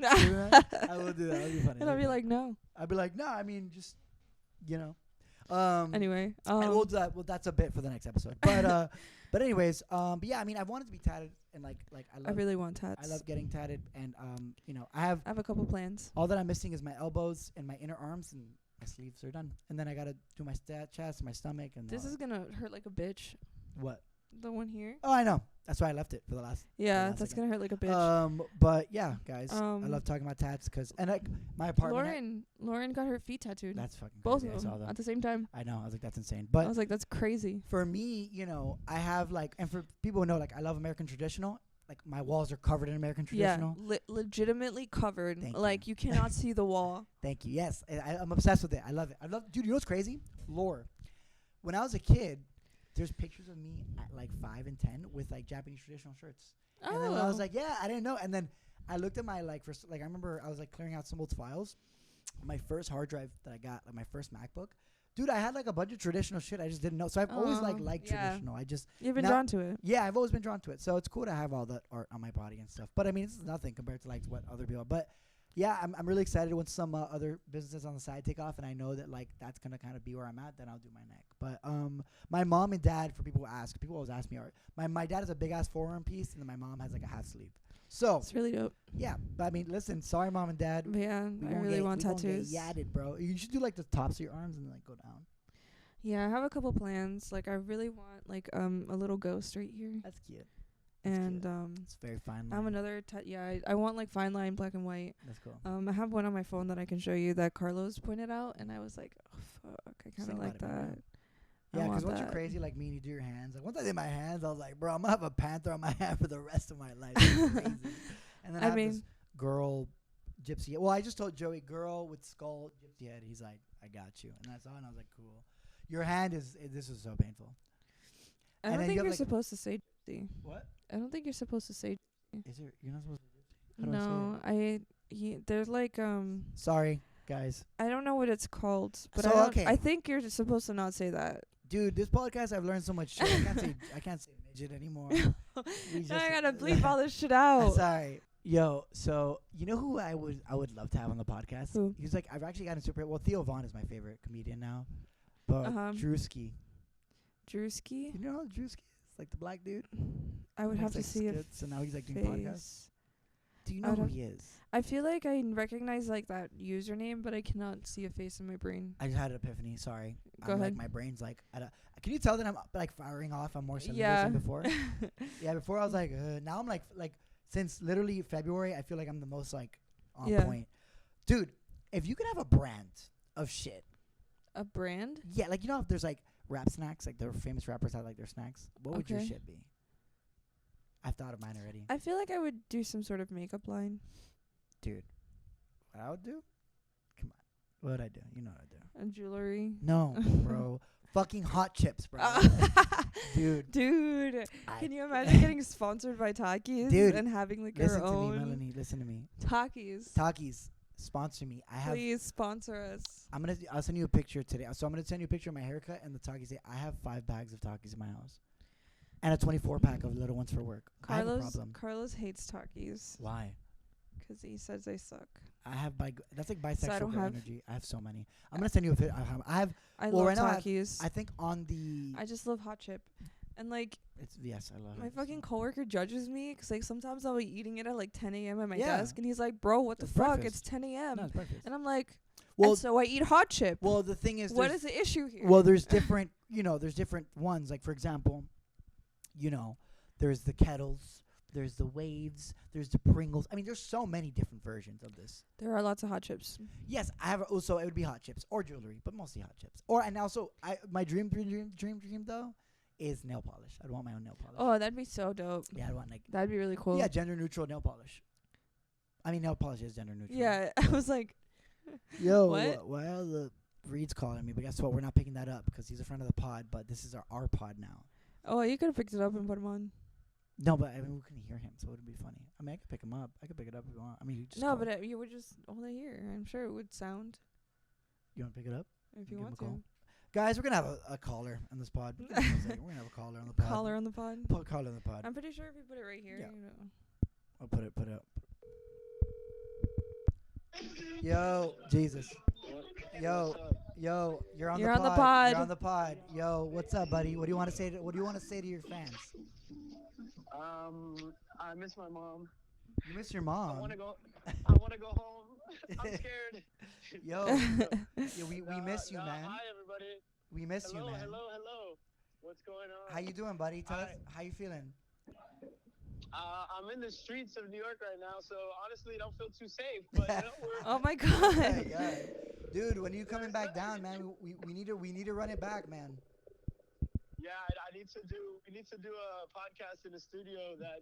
I will do that. That'll be funny. And I'll be like, no. I'd be like, no. I mean, just anyway, and we'll do that. Well, that's a bit for the next episode. But but anyways, but yeah, I mean, I've wanted to be tatted, and like I really want tats. I love getting tatted, and I have a couple plans. All that I'm missing is my elbows and my inner arms, and my sleeves are done. And then I gotta do my chest, my stomach, and this is gonna hurt like a bitch. What? The one here? Oh, I know. That's why I left it for the last. Yeah, that's gonna hurt like a bitch. But yeah, guys, I love talking about tats and like my apartment. Lauren got her feet tattooed. That's fucking both crazy. of them at the same time. I know. I was like, that's insane. But I was like, that's crazy. For me, I have like, and for people who know, like, I love American traditional. Like my walls are covered in American traditional. Yeah, legitimately covered. Like you cannot see the wall. Thank you. Yes, I'm obsessed with it. I love it. Dude, you know what's crazy? Lore. When I was a kid, there's pictures of me at like 5 and 10 with like Japanese traditional shirts. Oh. And then I was like, yeah, I didn't know. And then I looked at my I remember I was like clearing out some old files. My first hard drive that I got, like my first MacBook. Dude, I had like a bunch of traditional shit I just didn't know. So I've always liked traditional. You've been drawn to it. Yeah, I've always been drawn to it. So it's cool to have all that art on my body and stuff. But I mean, this is nothing compared to like what other people. But yeah, I'm really excited when some other businesses on the side take off, and I know that like that's gonna kind of be where I'm at. Then I'll do my neck. But my mom and dad, for people who ask, people always ask me art. My dad has a big ass forearm piece, and then my mom has like a half sleeve. So it's really dope. Yeah, but I mean, listen, sorry, mom and dad. But yeah, I really want tattoos. We won't get yadded, bro. You should do like the tops of your arms and then like go down. Yeah, I have a couple plans. Like I really want like a little ghost right here. That's cute. And it's very fine line. I have another I want like fine line black and white. That's cool. I have one on my phone that I can show you that Carlos pointed out, and I was like, oh fuck, I kind of like that. Yeah, because once you're crazy like me and you do your hands, like once I did my hands, I was like, bro, I'm gonna have a panther on my hand for the rest of my life. Crazy. And then I have this girl gypsy. Well, I just told Joey, girl with skull gypsy head. He's like, I got you, and that's all. And I was like, cool. Your hand this is so painful. I don't think you're supposed to say gypsy. What? I don't think you're supposed to say. Is there? You're not supposed to. No, there's like Sorry, guys. I don't know what it's called, but I think you're supposed to not say that. Dude, this podcast I've learned so much shit. I can't say midget anymore. I gotta bleep all this shit out. Sorry. Yo, so you know who I would love to have on the podcast? Who? He's like, I've actually gotten super. Well, Theo Vaughn is my favorite comedian now, but Drewski. Drewski? You know who Drewski is? Like the black dude. I would have to see it. So now he's like doing podcasts. Do you know who he is? I feel like I recognize like that username, but I cannot see a face in my brain. I just had an epiphany. Sorry. Go ahead. Like, my brain's like, can you tell that I'm like firing off? I'm more sensitive Yeah. than before. Yeah, before I was like, now I'm like since literally February, I feel like I'm the most like on point. Dude, if you could have a brand of shit. A brand? Yeah, like, you know, if there's like rap snacks, like the famous rappers have like their snacks. What would your shit be? I've thought of mine already. I feel like I would do some sort of makeup line. Dude, what I would do? Come on. What would I do? You know what I do. And jewelry. No, bro. Fucking Hot Chips, bro. Dude. Can you imagine getting sponsored by Takis and having like your own? Listen to me, Melanie. Listen to me. Takis. Sponsor me. Please sponsor us. I'll send you a picture today. So I'm gonna send you a picture of my haircut and the Takis. I have 5 bags of Takis in my house, and a 24 pack of little ones for work. I have a problem. Carlos hates Takis. Why? Because he says they suck. That's like bisexual So I don't have energy. I have so many. I'm gonna send you a fit. I love right now Takis. I think on the. I just love hot chip, and like. Yes, I love it. My fucking coworker judges me because like sometimes I'll be eating it at like 10 a.m. at my desk, and he's like, "Bro, what the fuck? It's 10 a.m." No, it's breakfast. And I'm like, well, so I eat hot chip. Well, the thing is, what is the issue here? Well, there's different. There's different ones. Like, for example, there's the kettles. There's the waves. There's the Pringles. I mean, there's so many different versions of this. There are lots of hot chips. Yes, I have. Also, it would be hot chips or jewelry, but mostly hot chips. And also, my dream though is nail polish. I'd want my own nail polish. Oh, that'd be so dope. Yeah, I'd want like. That'd be really cool. Yeah, gender neutral nail polish. I mean, nail polish is gender neutral. Yeah, I was like, yo, what? Why are the Reed's calling me? But guess what? We're not picking that up because he's a friend of the pod. But this is our pod now. Oh, you could have picked it up and put him on. No, but I mean, we couldn't hear him, so it would be funny. I mean, I could pick him up. I could pick it up if you want. I mean, you just no, but you would just hold it here. I'm sure it would sound. You want to pick it up? If you want to. Guys, we're gonna have a caller on this pod. We're gonna have a caller on the pod. Caller on the pod. Caller on the pod. I'm pretty sure if you put it right here, I'll put it up. Yo, Jesus. Yo, you're on the pod. You're on the pod. Yo, what's up, buddy? What do you want to say to your fans? I miss my mom. You miss your mom? I want to go home. I'm scared. Yo, we miss you, man. Hi, everybody. We miss you, man. Hello. What's going on? How you doing, buddy? Tell us, how you feeling? I'm in the streets of New York right now, so honestly, don't feel too safe. But oh my God. Yeah. Dude, when are you coming back down, man? We need to run it back, man. Yeah, we need to do a podcast in a studio that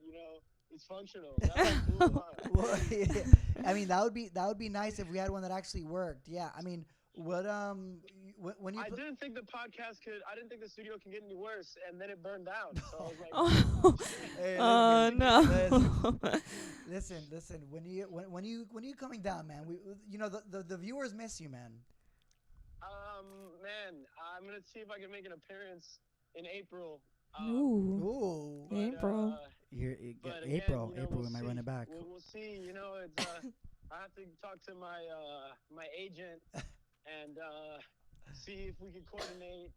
is functional. Cool, huh? Well, yeah. I mean, that would be nice if we had one that actually worked. Yeah, I mean, what when you I didn't think the podcast I didn't think the studio can get any worse, and then it burned down. So I was like, oh no. Listen. When you coming down, man? The viewers miss you, man. Man, I'm gonna see if I can make an appearance in April. Ooh. April. April. We'll we might run it back. We'll see. It's I have to talk to my agent and see if we can coordinate.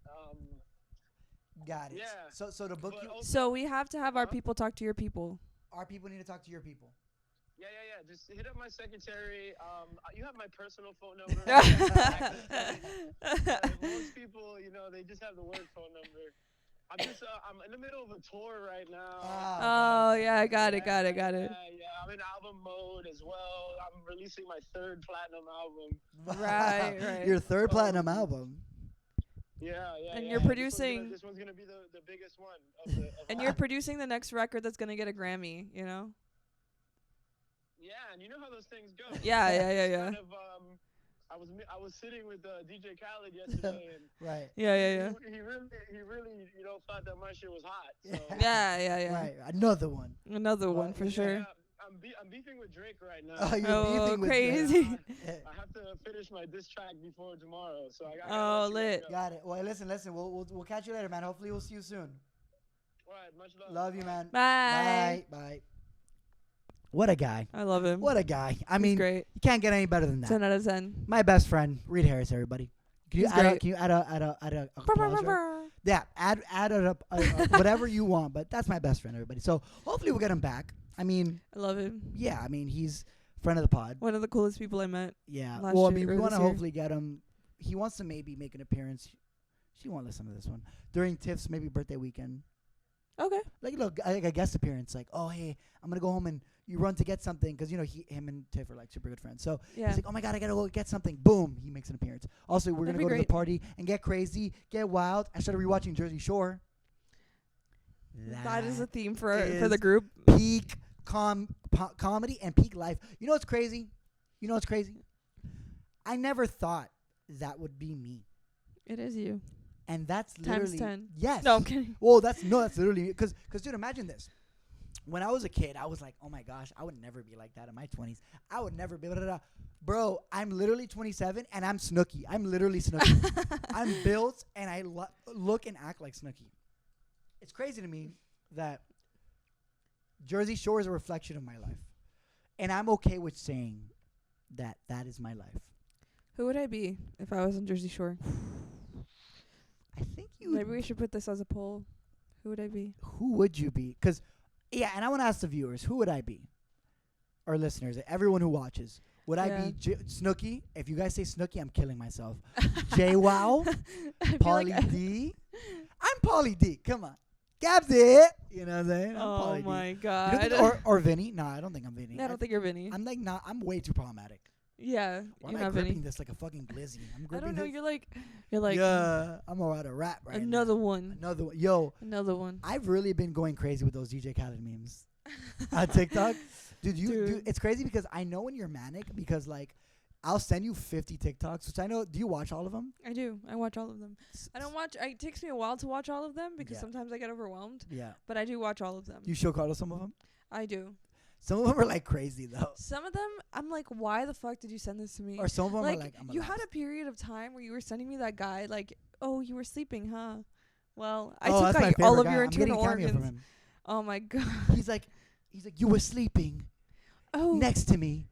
Got it. Yeah. So to book you. So we have to have our people talk to your people. Our people need to talk to your people. Yeah. Just hit up my secretary. You have my personal phone number. Most people, they just have the work phone number. I'm in the middle of a tour right now. Oh yeah, I got it. Yeah, I'm in album mode as well. I'm releasing my 3rd platinum album. Right. Your 3rd platinum album. Yeah. And you're producing. This one's gonna be the biggest one. And you're producing the next record that's gonna get a Grammy. Yeah, and you know how those things go. Yeah. Kind of, I was sitting with DJ Khaled yesterday, and right. Yeah. He really, thought that my shit was hot. So. Yeah. Right, another one. Another one for sure. Yeah, I'm beefing with Drake right now. Oh, you're beefing with crazy. Drake. I have to finish my diss track before tomorrow, so I got lit. Got it. Well, listen. We'll catch you later, man. Hopefully, we'll see you soon. All right, much love. Love you, man. Bye. What a guy. I love him. What a guy. I mean, great. You can't get any better than that. 10 out of 10. My best friend, Reed Harris, everybody. Can you add a applause? Yeah, add it up, whatever you want, but that's my best friend, everybody. So hopefully we'll get him back. I mean, I love him. yeah. I mean, he's friend of the pod. One of the coolest people I met. Yeah. last Well, I year mean, we or want to this year. hopefully get him. He wants to maybe make an appearance. She won't listen to this one during Tiff's maybe birthday weekend. Okay. Like, look, like a guest appearance. Like, oh, hey, I'm gonna go home and you run to get something because you know him and Tiff are like super good friends. So Yeah. he's like, oh my god, I gotta go get something. Boom, he makes an appearance. Also, we're That'd gonna be go to the great. party and get crazy, get wild. I started rewatching Jersey Shore. That is a theme for is the group. peak comedy and peak life. You know what's crazy? You know what's crazy? I never thought that would be me, It is you. and that's Times literally 10. yes. No, I'm kidding. Well, that's literally because dude, imagine this. When I was a kid, I was like, oh my gosh, I would never be like that in my 20s. I would never be. Blah, blah, blah. Bro, I'm literally 27 and I'm Snooki. I'm literally Snooki. I'm built and I look and act like Snooki. It's crazy to me that Jersey Shore is a reflection of my life. And I'm okay with saying that that is my life. Who would I be if I was in Jersey Shore? I think you Maybe we should put this as a poll. Who would I be? Who would you be? Because, yeah, and I want to ask the viewers, who would I be? Or listeners, everyone who watches. Would I Yeah. be Snooki? If you guys say Snooki, I'm killing myself. J-Wow? I feel Pauly like D? I'm Pauly D. Come on. Gabs it. You know what I'm saying? I'm oh Pauly D. my You god. don't think, or Vinny? No, I don't think I'm Vinny. I don't think you're Vinny. I'm like not. I'm way too problematic. Yeah, Why you're am I not gripping Vinny. this like a fucking glizzy? I'm I gripping don't know. this. You're like Yeah, I'm about to rap right another now. one. Another one. Yo, Another one. I've really been going crazy with those DJ Khaled memes on TikTok. Dude, it's crazy because I know when you're manic because like I'll send you 50 TikToks, which I know. Do you watch all of them? I do. I watch all of them. I don't watch. It takes me a while to watch all of them because Yeah. sometimes I get overwhelmed. Yeah. But I do watch all of them. You show Carlos some of them? I do. Some of them are like crazy though. Some of them, I'm like, why the fuck did you send this to me? Or some of them like, are like, I'm you had a period of time where you were sending me that guy, like, oh, you were sleeping, huh? Well, I that's took my out all favorite of guy. your I'm getting internal a cameo from organs. him. Oh my god. He's like, you were sleeping Oh. next to me.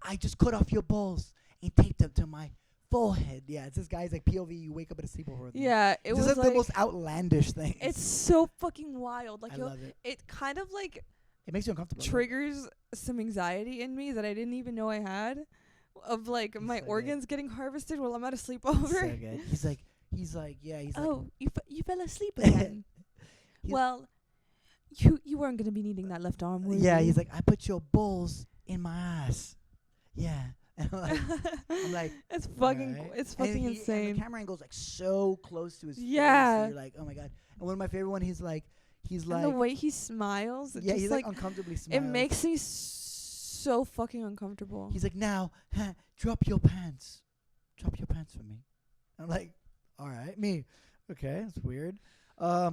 I just cut off your balls and taped them to my forehead. Yeah, it's this guy's like POV. You wake up in a sleepover with me. Yeah, it This was is like like the most outlandish thing. it's so fucking wild. Like, I love it. it kind of like It makes you uncomfortable. triggers some anxiety in me that I didn't even know I had, of like He's my so good. organs getting harvested while I'm at a It's sleepover. so good. He's like, yeah. He's Oh, you fell asleep again. He's- Well, you weren't gonna be needing that left arm, were like, yeah. you? He's like, I put your balls in my ass. Yeah. And I'm like, it's fucking, alright. it's And fucking And insane. the camera angle's like so close to his face. Yeah. And you're like, oh my god. And one of my favorite one, he's like, And the way he smiles, it yeah, just he's like uncomfortably it smiles. makes me so fucking uncomfortable. He's like, now, drop your pants. Drop your pants for me. I'm like, all right, me. Okay, that's weird.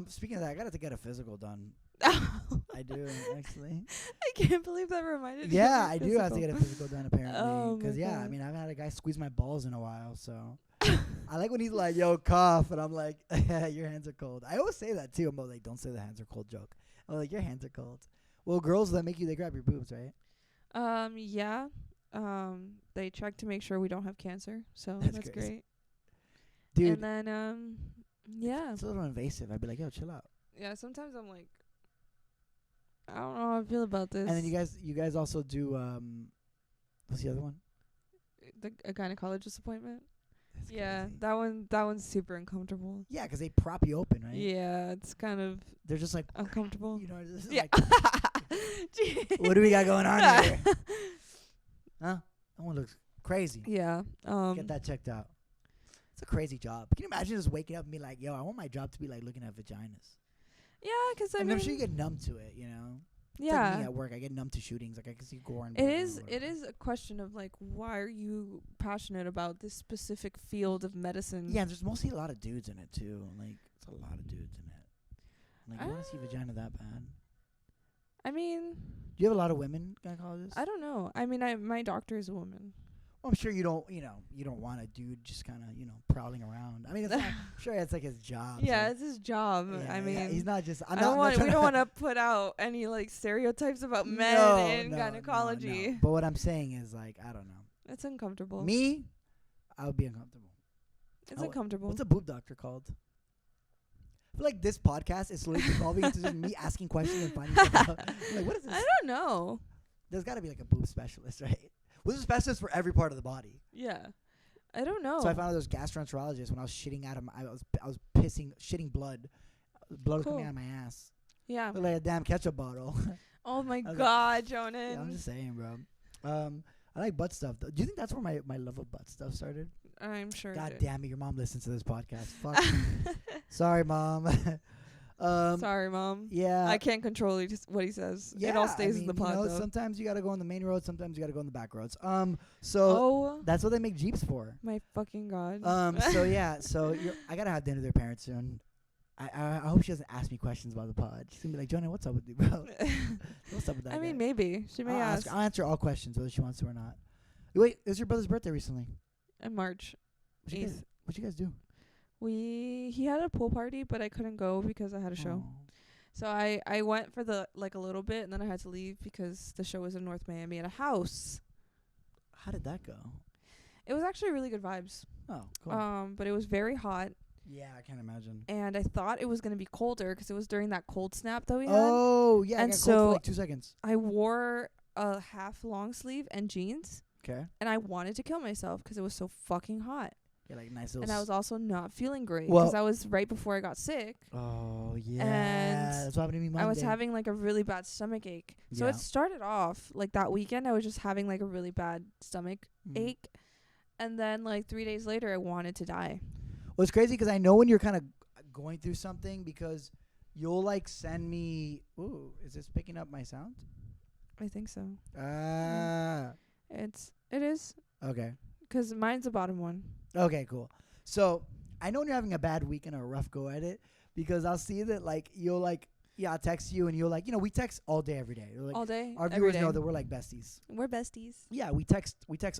Speaking of that, I gotta get a physical done. I do actually. I can't believe that reminded me. Yeah, of I your do have to physical. get a physical done apparently. Oh my Because yeah, I God. mean, I haven't had a guy squeeze my balls in a while, so I like when he's like, "Yo, cough," and I'm like, "Your hands are cold." I always say that too. I'm like, "Don't say the hands are cold" joke. I'm like, "Your hands are cold." Well, girls that make you, they grab your boobs, right? Yeah. They check to make sure we don't have cancer, so That's that's crazy. great. Dude, And then yeah. it's a little invasive. I'd be like, "Yo, chill out." Yeah, sometimes I'm like, I don't know how I feel about this. And then you guys also do what's the other one? a gynecologist appointment. That's Yeah, crazy. that one's super uncomfortable. Yeah, because they prop you open, right? Yeah, it's kind of They're just like, uncomfortable. you know, just Yeah. like, what do we got going on here? Huh? That one looks crazy. Yeah. Get that checked out. It's a crazy job. Can you imagine just waking up and be like, yo, I want my job to be like looking at vaginas? Yeah, 'cause I And mean, I'm sure you get numb to it, you know? It's like yeah. me at work. I get numb to shootings. Like I can see gore and It blood is. or It whatever. is a question of like, why are you passionate about this specific field of medicine? Yeah, there's mostly a lot of dudes in it too. Like it's a lot of dudes in it. Like you want to see vagina that bad? I mean, Do you have a lot of women gynecologists? I don't know. I mean, my doctor is a woman. Well, I'm sure you don't want a dude just kind of, prowling around. I mean, it's not, I'm sure it's like his job. Yeah, so- it's his job. Yeah, I mean, yeah, he's not just. I'm I not, don't I'm want. not We trying don't to want to put out any like stereotypes about men No, in no, gynecology. no. But what I'm saying is, like, I don't know. It's uncomfortable. Me, I would be uncomfortable. It's Oh, uncomfortable. What's a boob doctor called? feel like this podcast is slowly evolving into just me asking questions and finding stuff out. I'm like, what is this? I don't know. There's got to be like a boob specialist, right? Who's a specialist for every part of the body? Yeah. I don't know. So I found out there's gastroenterologists when I was shitting out of my, I was shitting blood. Blood was coming out of my ass. Yeah. Looked like a damn ketchup bottle. Oh my was God, Jonan. Yeah, I'm just saying, bro. I like butt stuff though. Do you think that's where my love of butt stuff started? I'm sure. God it did. damn it, your mom listens to this podcast. Fuck. Sorry, mom. Sorry, Mom. Yeah. I can't control what he says. Yeah, It all stays in the pod, though. sometimes you gotta go on the main road. Sometimes you gotta go on the back roads. So Oh that's what they make Jeeps for. my fucking God. So yeah. So I gotta have dinner with their parents soon. I hope she doesn't ask me questions about the pod. She's gonna be like, Jonah, what's up with you, bro? What's up with that? I mean, guy? maybe. She may I'll ask. I'll answer all questions whether she wants to or not. Wait, it was your brother's birthday recently. In March What'd you guys, 8th. what'd you guys do? He had a pool party, but I couldn't go because I had a show. Oh. So I went for a little bit, and then I had to leave because the show was in North Miami at a house. How did that go? It was actually really good vibes. Oh, cool. But it was very hot, Yeah, I can't imagine. and I thought it was gonna be colder 'cause it was during that cold snap that we had. Oh, yeah. And I got cold so for like 2 seconds. I wore a half long sleeve and jeans, Okay. and I wanted to kill myself 'cause it was so fucking hot. Yeah, like nice little. And I was also not feeling great Well- 'cause I was right before I got sick. Oh yeah. And That's what happened to me Monday. I was having like a really bad stomach ache. So Yeah. it started off like that weekend I was just having like a really bad stomach Mm. ache. And then like 3 days later I wanted to die. Well, it's crazy because I know when you're kind of going through something because you'll like send me. Ooh, is this picking up my sound? I think so. Ah. It is Okay. 'cause mine's the bottom one. Okay. Cool. So I know when you're having a bad week and a rough go at it because I'll see that like you'll like I'll text you and you'll like we text all day every day. Like, All day, our every viewers day. know that we're like besties. We're besties. Yeah, we text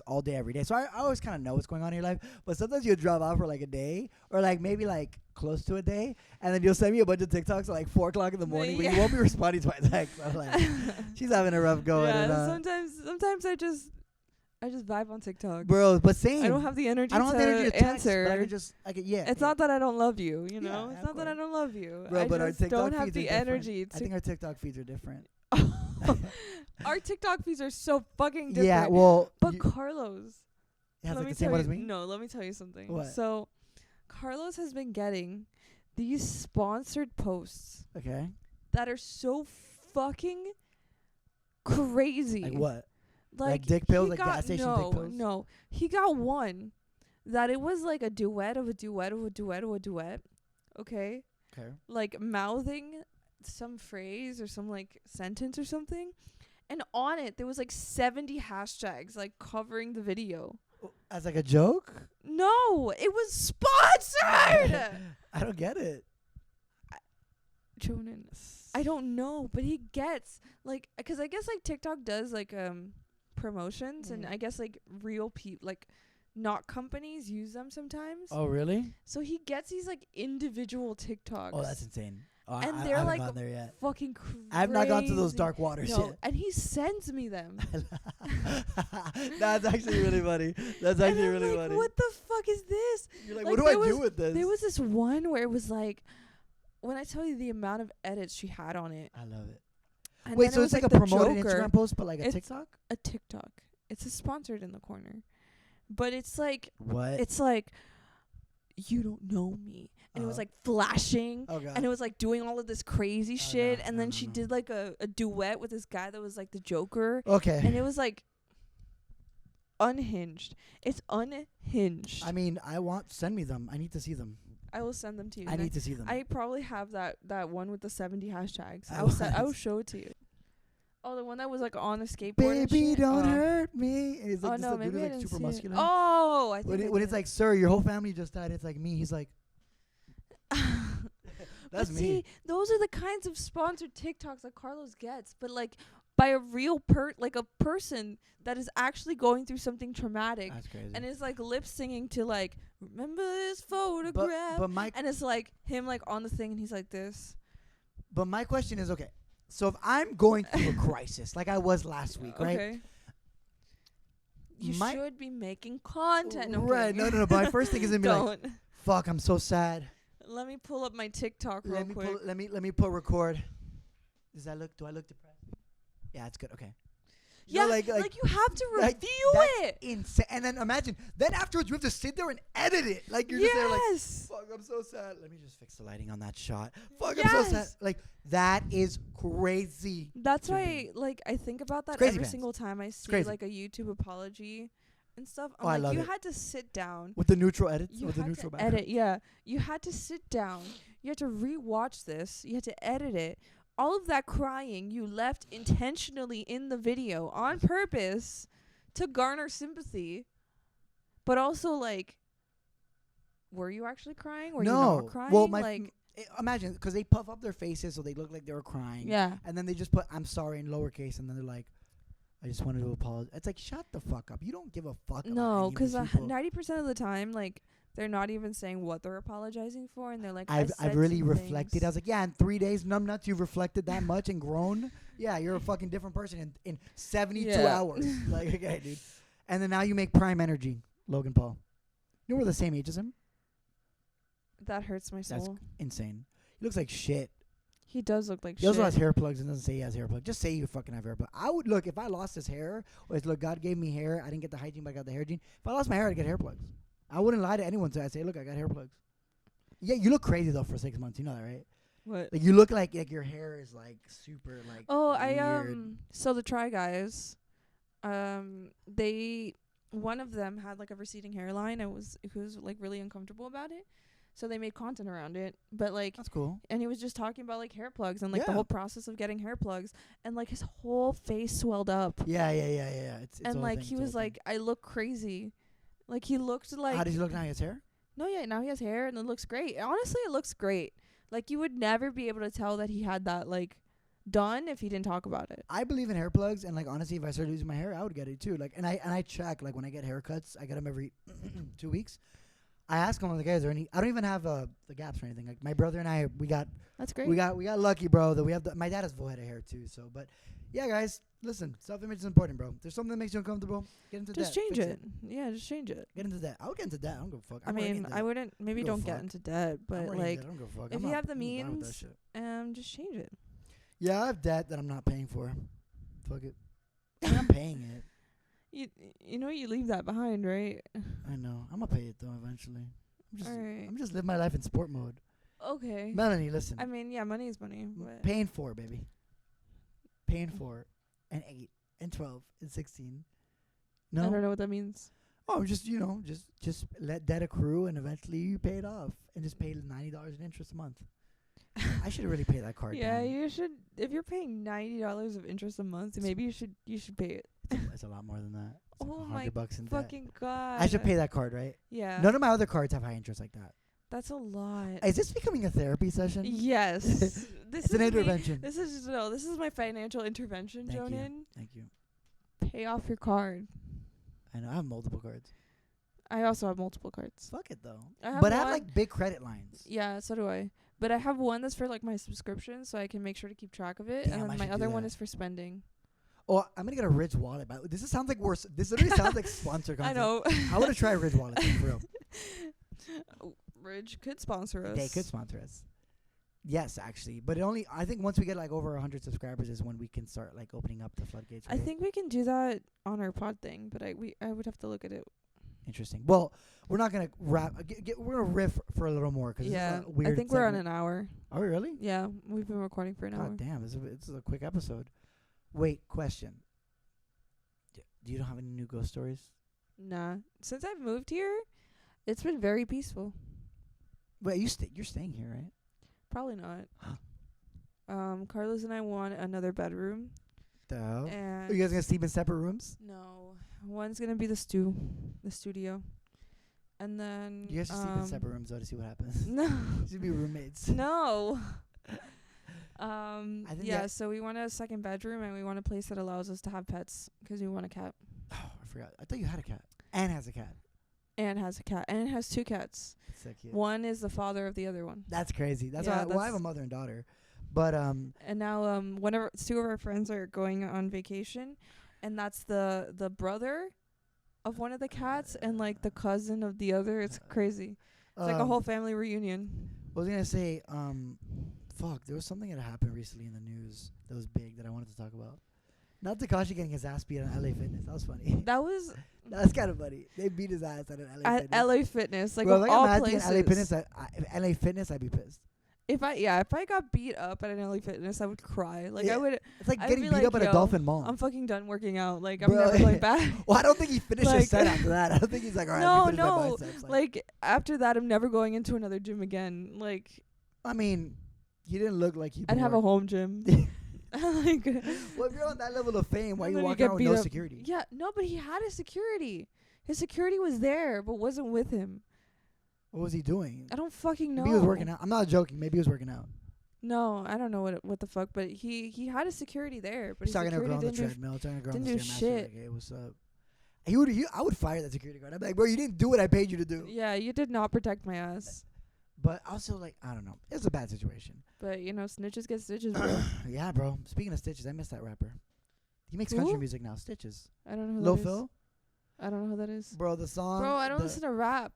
all day every day. So I always kind of know what's going on in your life. But sometimes you'll drop off for like a day or like maybe like close to a day, and then you'll send me a bunch of TikToks at like 4 o'clock in the morning, but you Yeah. won't be responding to my text. I'm like, she's having a rough go. Yeah, And, sometimes I just vibe on TikTok. bro, but same. I don't have the energy I don't have the energy to text, answer. but I could yeah. It's yeah. not that I don't love you, you Yeah, know? of It's not that I course. don't love you. Bro, I but our just TikTok don't have feeds are the different. energy I think to. our TikTok feeds are different. Our TikTok feeds are so fucking different. Yeah, well, But Carlos, it has let like me the same tell one you. as me. No, let me tell you something. What? So, Carlos has been getting these sponsored posts Okay. that are so fucking crazy. Like what? Like dick he pills, like got- gas station no, dick pills? No, he got one that it was like a duet of a duet of a duet of a duet. Okay, Okay. like mouthing some phrase or some like sentence or something, and on it there was like 70 hashtags like covering the video. As like a joke? No, it was sponsored. I don't get it. Jonan, I don't know, but he gets like, 'cause I guess like TikTok does like promotions, and Mhm. I guess like real people, like not companies, use them sometimes. Oh, really? So he gets these like individual TikToks. Oh, that's insane. Oh, And I they're, haven't like, gone there yet. fucking crazy. I have not gone to those dark waters No, yet. and he sends me them. That's actually really funny. That's And actually I'm really like, funny. what the fuck is this? You're like, like, what do I there do was- with this? There was this one where it was like, when I tell you the amount of edits she had on it. I love it. And Wait, then so it it's was like a the promoted Joker. Instagram post, but like a It's- TikTok? A TikTok. It's a sponsored in the corner. But it's like, What? it's like, you don't know me. And it was Uh-huh. like flashing. Oh, God. And it was like doing all of this crazy Oh, shit. no, And no, then no, she no. did like a duet with this guy that was like the Joker. Okay. And it was like unhinged. It's unhinged. I mean, send me them. I need to see them. I will send them to you. I need to see them. I probably have that one with the 70 hashtags. I I will want- show it to you. Oh, the one that was like on a skateboard. and Baby, shit? don't Oh. hurt me. And it's like Oh this no, like, dude maybe I who's like didn't super see it. muscular. Oh, I think When it's like, sir, your whole family just died. It's like me. He's like, that's but me. see, those are the kinds of sponsored TikToks that Carlos gets, but like by a real like a person that is actually going through something traumatic That's crazy. and is like lip singing to like, remember this photograph, but my and it's like him like on the thing and he's like this. but my question is, okay, so if I'm going through a crisis like I was last week, right? Okay. You My- should be making content. No, I'm Right. kidding. No. But my first thing is gonna be like, Don't. fuck, I'm so sad. Let me pull up my TikTok real quick. Let me put record. Do I look depressed? Yeah, it's good. Okay. You know, like you have to review it. Insane. And then imagine, then afterwards you have to sit there and edit it. Like you're just there like, fuck, I'm so sad. Let me just fix the lighting on that shot. Fuck, I'm so sad. Like that is crazy. That's why, like, I think about that every single time I see like a YouTube apology and stuff. I'm I love you it. had to sit down with the neutral edits. You with the had neutral to background. edit. Yeah, you had to sit down. You had to rewatch this. You had to edit it. All of that crying you left intentionally in the video on purpose to garner sympathy. But also, like, were you actually crying? Were you not crying? Well, imagine, because they puff up their faces so they look like they were crying. Yeah. And then they just put, I'm sorry, in lowercase, and then they're like, I just wanted to apologize. It's like, shut the fuck up. You don't give a fuck about No, because 90% of the time, like, they're not even saying what they're apologizing for, and they're like, I've really reflected. Things. I was like, yeah, in 3 days, numbnuts, you've reflected that much and grown. Yeah, you're a fucking different person in 72 hours. Like, okay, dude. And then now you make Prime Energy, Logan Paul. You know we're the same age as him? That hurts my soul. That's insane. He looks like shit. He does look like shit. He also has hair plugs and doesn't say he has hair plugs. Just say you fucking have hair plugs. I would look, if I lost his hair, or it's, look, God gave me hair. I didn't get the hygiene, but I got the hair gene. If I lost my hair, I'd get hair plugs. I wouldn't lie to anyone. So I'd say, look, I got hair plugs. Yeah, you look crazy, though, for 6 months. You know that, right? What? Like, you look like your hair is, like, super, like, weird. So the Try Guys, one of them had, like, a receding hairline. It was like, really uncomfortable about it. So they made content around it. But, like... That's cool. And he was just talking about, like, hair plugs and, like, the whole process of getting hair plugs. And, like, his whole face swelled up. Yeah. It's and, like, he was like, I look crazy. Like, he looked like... How does he look now? He has hair? No, yeah, now he has hair, and it looks great. Honestly, it looks great. Like, you would never be able to tell that he had that, like, done if he didn't talk about it. I believe in hair plugs, and, like, honestly, if I started losing my hair, I would get it, too. Like, and I check, like, when I get haircuts, I get them every 2 weeks. I ask him, like, is there any... I don't even have the gaps or anything. Like, my brother and I, we got... That's great. We got lucky, bro, that we have my dad has full head of hair, too, so... But, yeah, guys, listen, self-image is important, bro. If there's something that makes you uncomfortable, get into just debt. change it. Yeah, just change it. Get into debt. I would get into debt. I don't give a fuck. I mean, I wouldn't... Maybe don't get into debt, but, like... I don't give a fuck. If you have the means, just change it. Yeah, I have debt that I'm not paying for. Fuck it. I'm paying it. You know you leave that behind, right? I know. I'm gonna pay it though eventually. I'm just living my life in sport mode. Okay. Melanie, listen. I mean, yeah, money is money. But paying for, baby. Paying for, and 8, and 12, and 16. No, I don't know what that means. Oh, just let debt accrue, and eventually you pay it off, and just pay $90 in interest a month. I should really pay that card. Yeah, down. You should. If you're paying $90 of interest a month, maybe you should pay it. It's a lot more than that. It's oh my $100 in fucking debt. god! I should pay that card, right? Yeah. None of my other cards have high interest like that. That's a lot. Is this becoming a therapy session? Yes. It's an intervention. This is my financial intervention, Jonan. Thank you. Pay off your card. I know. I have multiple cards. I also have multiple cards. Fuck it though. I have like big credit lines. Yeah, so do I. But I have one that's for like my subscription, so I can make sure to keep track of it. Damn, and then my other one is for spending. Oh, I'm gonna get a Ridge wallet. This sounds like worse. This literally sounds like sponsor content. I know. I want to try Ridge wallet for real. Ridge could sponsor us. They could sponsor us. Yes, actually, but I think once we get like over 100 subscribers is when we can start like opening up the floodgates. Right? I think we can do that on our pod thing, but I would have to look at it. Interesting. Well, we're not gonna wrap. We're gonna riff for a little more because yeah, this is a weird I think segment. we're on an hour. Are we really? Yeah, we've been recording for an hour. God damn, this is a quick episode. Wait, question. Do you don't have any new ghost stories? Nah. Since I've moved here, it's been very peaceful. Wait, you're staying here, right? Probably not. Carlos and I want another bedroom. And And are you guys gonna sleep in separate rooms? No. One's gonna be the studio. And then You guys should sleep in separate rooms though to see what happens. No. You should be roommates. No. I think So we want a second bedroom and we want a place that allows us to have pets because we want a cat. Oh, I forgot. I thought you had a cat. Anne has a cat. Anne has a cat. Anne has 2 cats. That's so cute. One is the father of the other one. That's crazy. That's Yeah, why I have a mother and daughter. But And now whenever 2 of our friends are going on vacation, and that's the brother of one of the cats and like the cousin of the other. It's crazy. It's like a whole family reunion. What was I gonna say? Fuck, there was something that happened recently in the news that was big that I wanted to talk about. Not Tekashi getting his ass beat on LA Fitness. That was funny. That's kind of funny. They beat his ass at an LA Fitness. At LA Fitness, like Bro, of if all I'm places. at LA Fitness, LA Fitness, I'd be pissed. If I got beat up at an LA Fitness, I would cry. Like Yeah. I would. It's like I'd getting be beat like, up at a yo, Dolphin Mall. I'm fucking done working out. Like I'm Bro, never going back. Well, I don't think he finished his Like- set after that. I don't think he's like, all right, let me finish my biceps. Like after that, I'm never going into another gym again. Like I mean, he didn't look like he. I'd have a home gym. Like, well, if you're on that level of fame, why are and you then you walking get around with beat no up. security? Yeah, no, but he had a security. His security was there, but wasn't with him. What was he doing? I don't fucking know. Maybe he was working out. I'm not joking. Maybe he was working out. No, I don't know what the fuck, but he had a security there, but He's his talking to a security girl on the didn't do treadmill, talking to a girl on didn't the do Stairmaster. shit. Like, hey, what's up? I would fire that security guard. I'd be like, bro, you didn't do what I paid you to do. Yeah, you did not protect my ass. But also, like, I don't know. It's a bad situation. But you know, snitches get stitches, bro. Yeah, bro. Speaking of Stitches, I miss that rapper. He makes country Who? music now. Stitches. I don't know who Lil that is. Phil. I don't know who that is. Bro, the song. Bro, I don't listen to rap.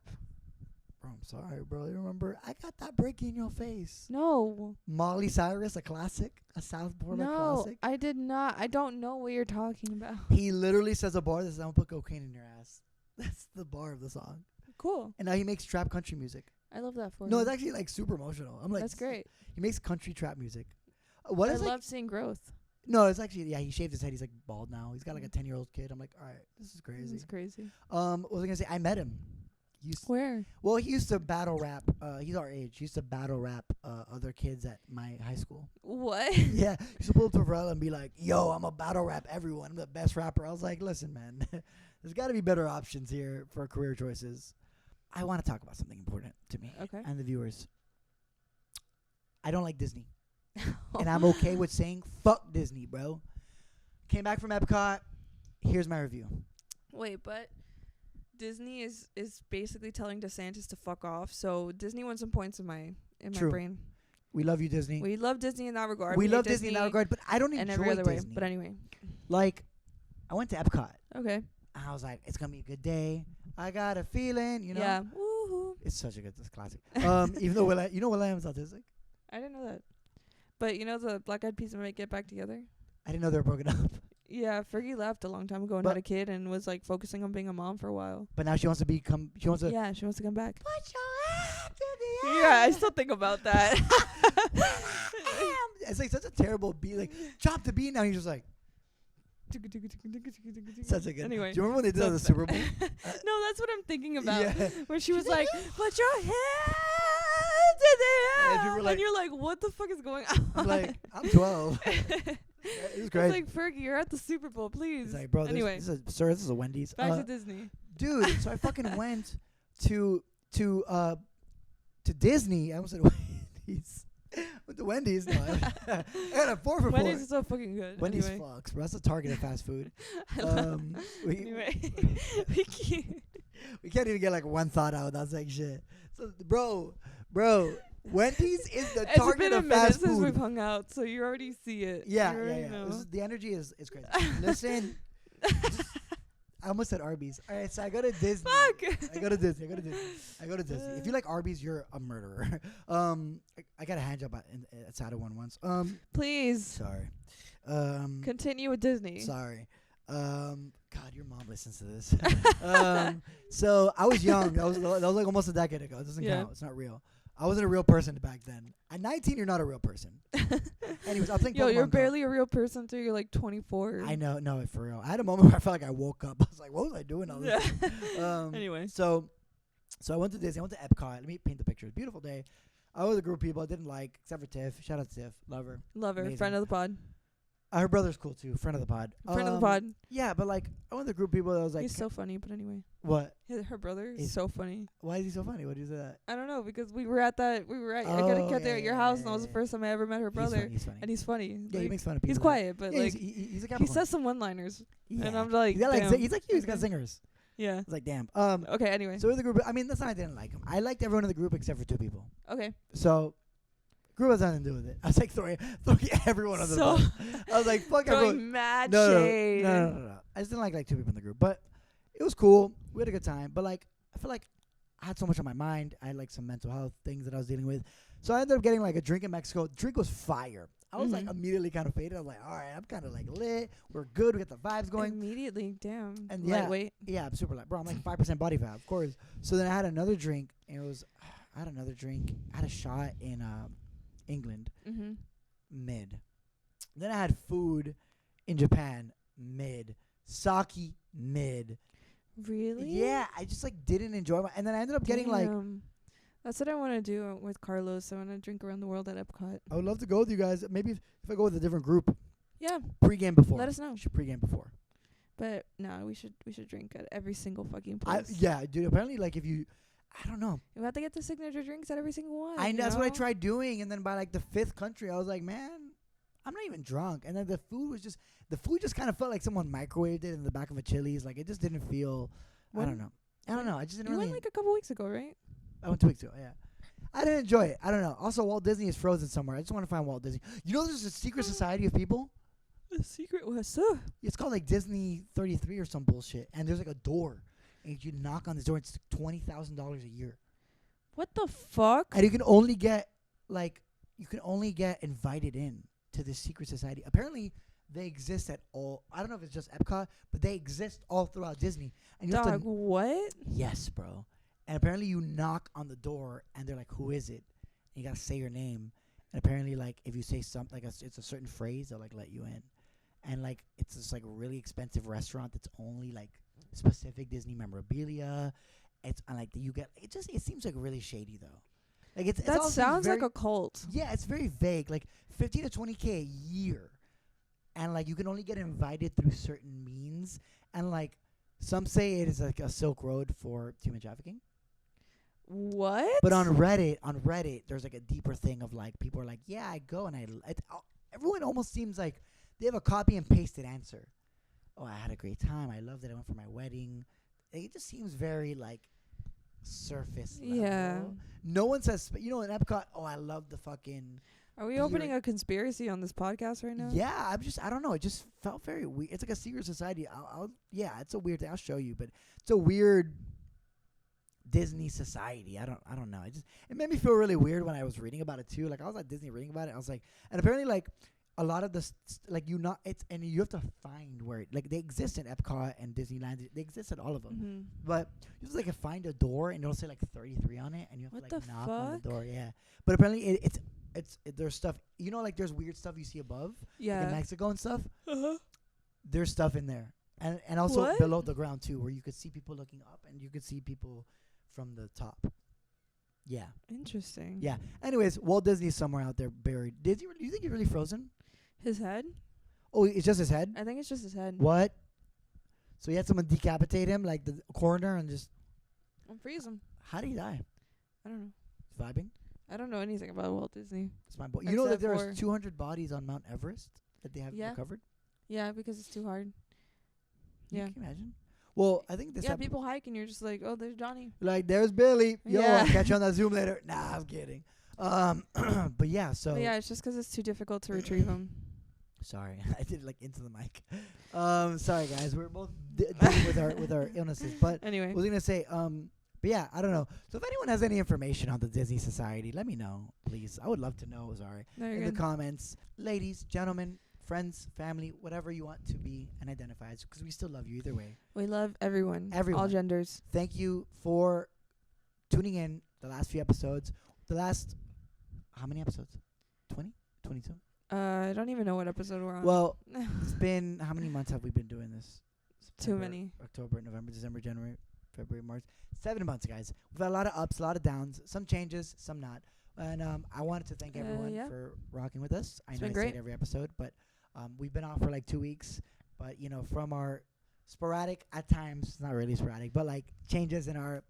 Bro, I'm sorry, bro. You remember? I got that break in your face. No. Molly Cyrus, a classic, a South Florida No, classic. I did not. I don't know what you're talking about. He literally says a bar that says, "I'm gonna put cocaine in your ass." That's the bar of the song. Cool. And now he makes trap country music. I love that for No, him. it's actually like super emotional. I'm like, That's great. He makes country trap music. What I is like? love seeing growth. No, it's actually he shaved his head. He's like bald now. He's got like a 10-year-old kid. I'm like, all right, this is crazy. It's crazy. What was I gonna say? I met him. Where? Well, he used to battle rap. He's our age. He used to battle rap other kids at my high school. What? Yeah, he used to pull up to Varela and be like, "Yo, I'm a battle rap everyone. I'm the best rapper." I was like, "Listen, man, there's got to be better options here for career choices." I want to talk about something important to me Okay. and the viewers. I don't like Disney, and I'm okay with saying fuck Disney, bro. Came back from Epcot. Here's my review. Wait, but Disney is basically telling DeSantis to fuck off. So Disney won some points in my True. brain. We love you, Disney. We love Disney in that regard. We hate love Disney in that regard, but I don't and enjoy every other Disney. way. But anyway. Like, I went to Epcot. Okay. And I was like, it's gonna be a good day. I got a feeling, you know. Yeah. Woohoo. It's such a good classic. Even though Will.i.am's autistic. I didn't know that. But you know the Black Eyed Peas might get back together? I didn't know they were broken up. Yeah, Fergie left a long time ago and But- had a kid and was like focusing on being a mom for a while. But now she wants to become. She wants to. Yeah, she wants to come back. Put your hand to the air. Yeah, I still think about that. It's like such a terrible beat. Like drop the beat now. You're just like such a good. Anyway. Do you remember when they did that at the Super Bowl? No, that's what I'm thinking about. Yeah. When she was like, "Put your hand to the And air," you were and like- you're like, "What the fuck is going on?" I'm like, I'm 12. It was great. It's like, Fergie, you're at the Super Bowl, please. It's like, bro, Anyway. this is a Wendy's. Back to Disney. Dude, so I fucking went to Disney. I almost said Wendy's. Went to Wendy's. No, I got a 4 for 4. Wendy's is so fucking good. Wendy's anyway. fucks, bro. That's the target of fast food. Anyway, we can't. We can't even get like one thought out without saying shit. So, bro, Wendy's is the It's target been a of minute fast since we've food. hung out, so you already see it. Yeah, You yeah, already yeah. know. The energy is crazy. Listen, I almost said Arby's. All right, so I go to Disney. Fuck. I go to Disney. If you like Arby's, you're a murderer. I got a hand job at Saturday one once. Please Sorry. continue with Disney. Sorry. God, your mom listens to this. So I was young. That was like almost a decade ago. It doesn't Yeah. count. It's not real. I wasn't a real person back then. At 19, you're not a real person. Anyways, I was playing Yo, Pokemon you're Go. barely a real person until you're like 24. I know, no, for real. I had a moment where I felt like I woke up. I was like, what was I doing all this time? Anyway. So I went to Disney. I went to Epcot. Let me paint the picture. Beautiful day. I was a group of people I didn't like, except for Tiff. Shout out to Tiff. Love her. Love her. Amazing. Friend of the pod. Her brother's cool, too. Friend of the pod. Friend of the pod. Yeah, but like, I went to a group of people that was like, He's so funny, but anyway. what? Her brother He's- is so funny. Why is he so funny? Why do you say that? I don't know, because we were at I got there at your house, and that was the yeah. first time I ever met her brother. He's funny. And he's funny. Yeah, he Like, makes fun of people. he's that- quiet, but Yeah, like he's a he Capricorn. says some one-liners. Yeah. And I'm like, he's got like damn. he's like you. He's got Okay. singers. Yeah. It's like damn. Okay, anyway. So with the group, I mean, that's not I didn't like him. I liked everyone in the group except for 2 people. Okay. So group has nothing to do with it. I was like throwing everyone on the So bus. I was like, fuck everyone. throwing mad No. shade. I just didn't like 2 people in the group, but it was cool. We had a good time. But like, I feel like I had so much on my mind. I had like some mental health things that I was dealing with. So I ended up getting like a drink in Mexico. Drink was fire. I was like Mhm. immediately kind of faded. I was like, all right, I'm kind of like lit. We're good. We got the vibes going. Immediately, damn. And yeah. Lightweight. Yeah, I'm super light. Bro, I'm like 5% body fat, of course. So then I had another drink. And it was, I had another drink. I had a shot in England, Mm-hmm. mid. Then I had food in Japan, mid. Sake, mid. Really? Yeah, I just like didn't enjoy and then I ended up getting like, That's what I want to do with Carlos. I want to drink around the world at Epcot. I would love to go with you guys. Maybe if I go with a different group, Yeah, pregame before. let us know. We should pregame before. But no, we should drink at every single fucking place. Yeah, dude. Apparently, like if you, I don't know. We have to get the signature drinks at every single one. That's what I tried doing, and then by like the 5th country, I was like, man, I'm not even drunk. And then the food just kind of felt like someone microwaved it in the back of a Chili's. Like it just didn't feel. I don't know. I just didn't You really. went like a couple weeks ago, right? I went 2 weeks ago. Yeah. I didn't enjoy it. I don't know. Also, Walt Disney is frozen somewhere. I just want to find Walt Disney. You know, there's a secret society of people. The secret was up. It's called like Disney 33 or some bullshit. And there's like a door, and you knock on this door. It's $20,000 a year. What the fuck? And you can only get invited in to this secret society. Apparently, they exist at all. I don't know if it's just Epcot, but they exist all throughout Disney. And you have Dog, to, what? yes, bro. And apparently, you knock on the door, and they're like, "Who is it?" And you gotta say your name. And apparently, like if you say something, like it's a certain phrase, they'll like let you in. And like it's this like really expensive restaurant that's only like specific Disney memorabilia. It's and like you get it seems like really shady though. Like That all sounds very, like a cult. yeah, it's very vague. Like 15 to 20K a year, and like you can only get invited through certain means. And like some say it is like a Silk Road for human trafficking. What? But on Reddit, there's like a deeper thing of like people are like, yeah, I go and everyone almost seems like they have a copy and pasted answer. Oh, I had a great time. I loved it. I went for my wedding. It just seems very like surface level. Yeah. No one says, in Epcot, oh, I love the fucking. Are we opening a conspiracy on this podcast right now? Yeah, I don't know. It just felt very weird. It's like a secret society. Yeah, it's a weird thing. I'll show you, but it's a weird Disney society. I don't know. It made me feel really weird when I was reading about it too. Like I was at Disney reading about it. I was like, and apparently like a lot of like and you have to find where like they exist in Epcot and Disneyland. They exist at all of them. Mm-hmm. But you have to like find a door and it'll say like 33 on it, and you have What to like the knock on fuck? the door. Yeah, but apparently it's there's stuff. Like there's weird stuff you see above, like Yeah. in Mexico and stuff. Uh-huh. There's stuff in there, and also What? below the ground too, where you could see people looking up and you could see people from the top. Yeah. Interesting. Yeah. Anyways, Walt Disney's somewhere out there buried. Do you think he's really frozen? His head? Oh, it's just his head? I think it's just his head. What? So he had someone decapitate him, like the coroner, and just. And freeze him. How did he die? I don't know. Vibing? I don't know anything about Walt Disney. It's my boy. You know that Except there was for- 200 bodies on Mount Everest that they haven't Yeah. recovered? Yeah, because it's too hard. Yeah. Can you imagine? Well, I think this. Yeah, people hike and you're just like, oh, there's Johnny. Like, there's Billy. Yo, Yeah. I'll catch you on that Zoom later. Nah, I'm kidding. But yeah, so. But yeah, it's just 'cause it's too difficult to retrieve him. Sorry, I did it like into the mic. Sorry guys, we're both dealing with our illnesses. But Anyway. I was gonna say, but yeah, I don't know. So if anyone has any information on the Disney Society, let me know, please. I would love to know. Sorry, No, you're in the good. comments, ladies, gentlemen, friends, family, whatever you want to be and identify as, because we still love you either way. We love everyone. Everyone. All genders. Thank you for tuning in. The last few episodes. How many episodes? 20? 22? I don't even know what episode we're on. Well, it's been, how many months have we been doing this? Too many. October, November, December, January, February, March. 7 months, guys. We've had a lot of ups, a lot of downs, some changes, some not. And I wanted to thank everyone yeah. for rocking with us. I It's know been I say great. it every episode, but we've been off for like 2 weeks. But, from our sporadic, at times, not really sporadic, but like changes in our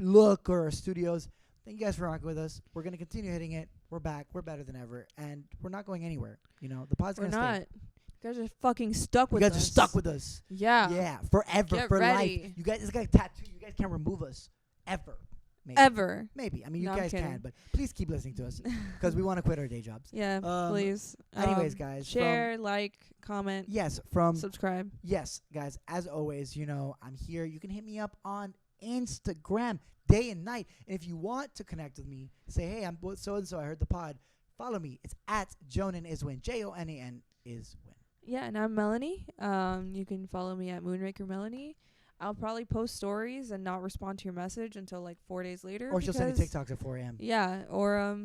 look or our studios, thank you guys for rocking with us. We're going to continue hitting it. We're back. We're better than ever. And we're not going anywhere. The pod's We're going to not. stay. You guys are fucking stuck with You us. guys are stuck with us. Yeah. Yeah, forever, Get for ready. life. You guys, it's like a tattoo. You guys can't remove us. Ever. Maybe. Ever. Maybe. I mean, you No, I'm guys kidding. can, but please keep listening to us because we want to quit our day jobs. Yeah, please. Anyways, guys. Share, like, comment, Yes, subscribe. yes, guys, as always, I'm here. You can hit me up on Instagram day and night. And if you want to connect with me, say, hey, I'm so and so. I heard the pod. Follow me. It's at Jonan Iswin. Jonan Iswin. Yeah, and I'm Melanie. You can follow me at Moonraker Melanie. I'll probably post stories and not respond to your message until like 4 days later. Or she'll send me TikToks at 4 a.m. Yeah, or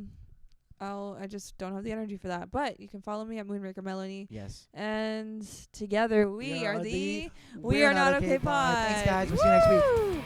I just don't have the energy for that. But you can follow me at Moonraker Melanie. Yes. And together we are the We Are Not Okay pod. Thanks, guys. We'll see you next week.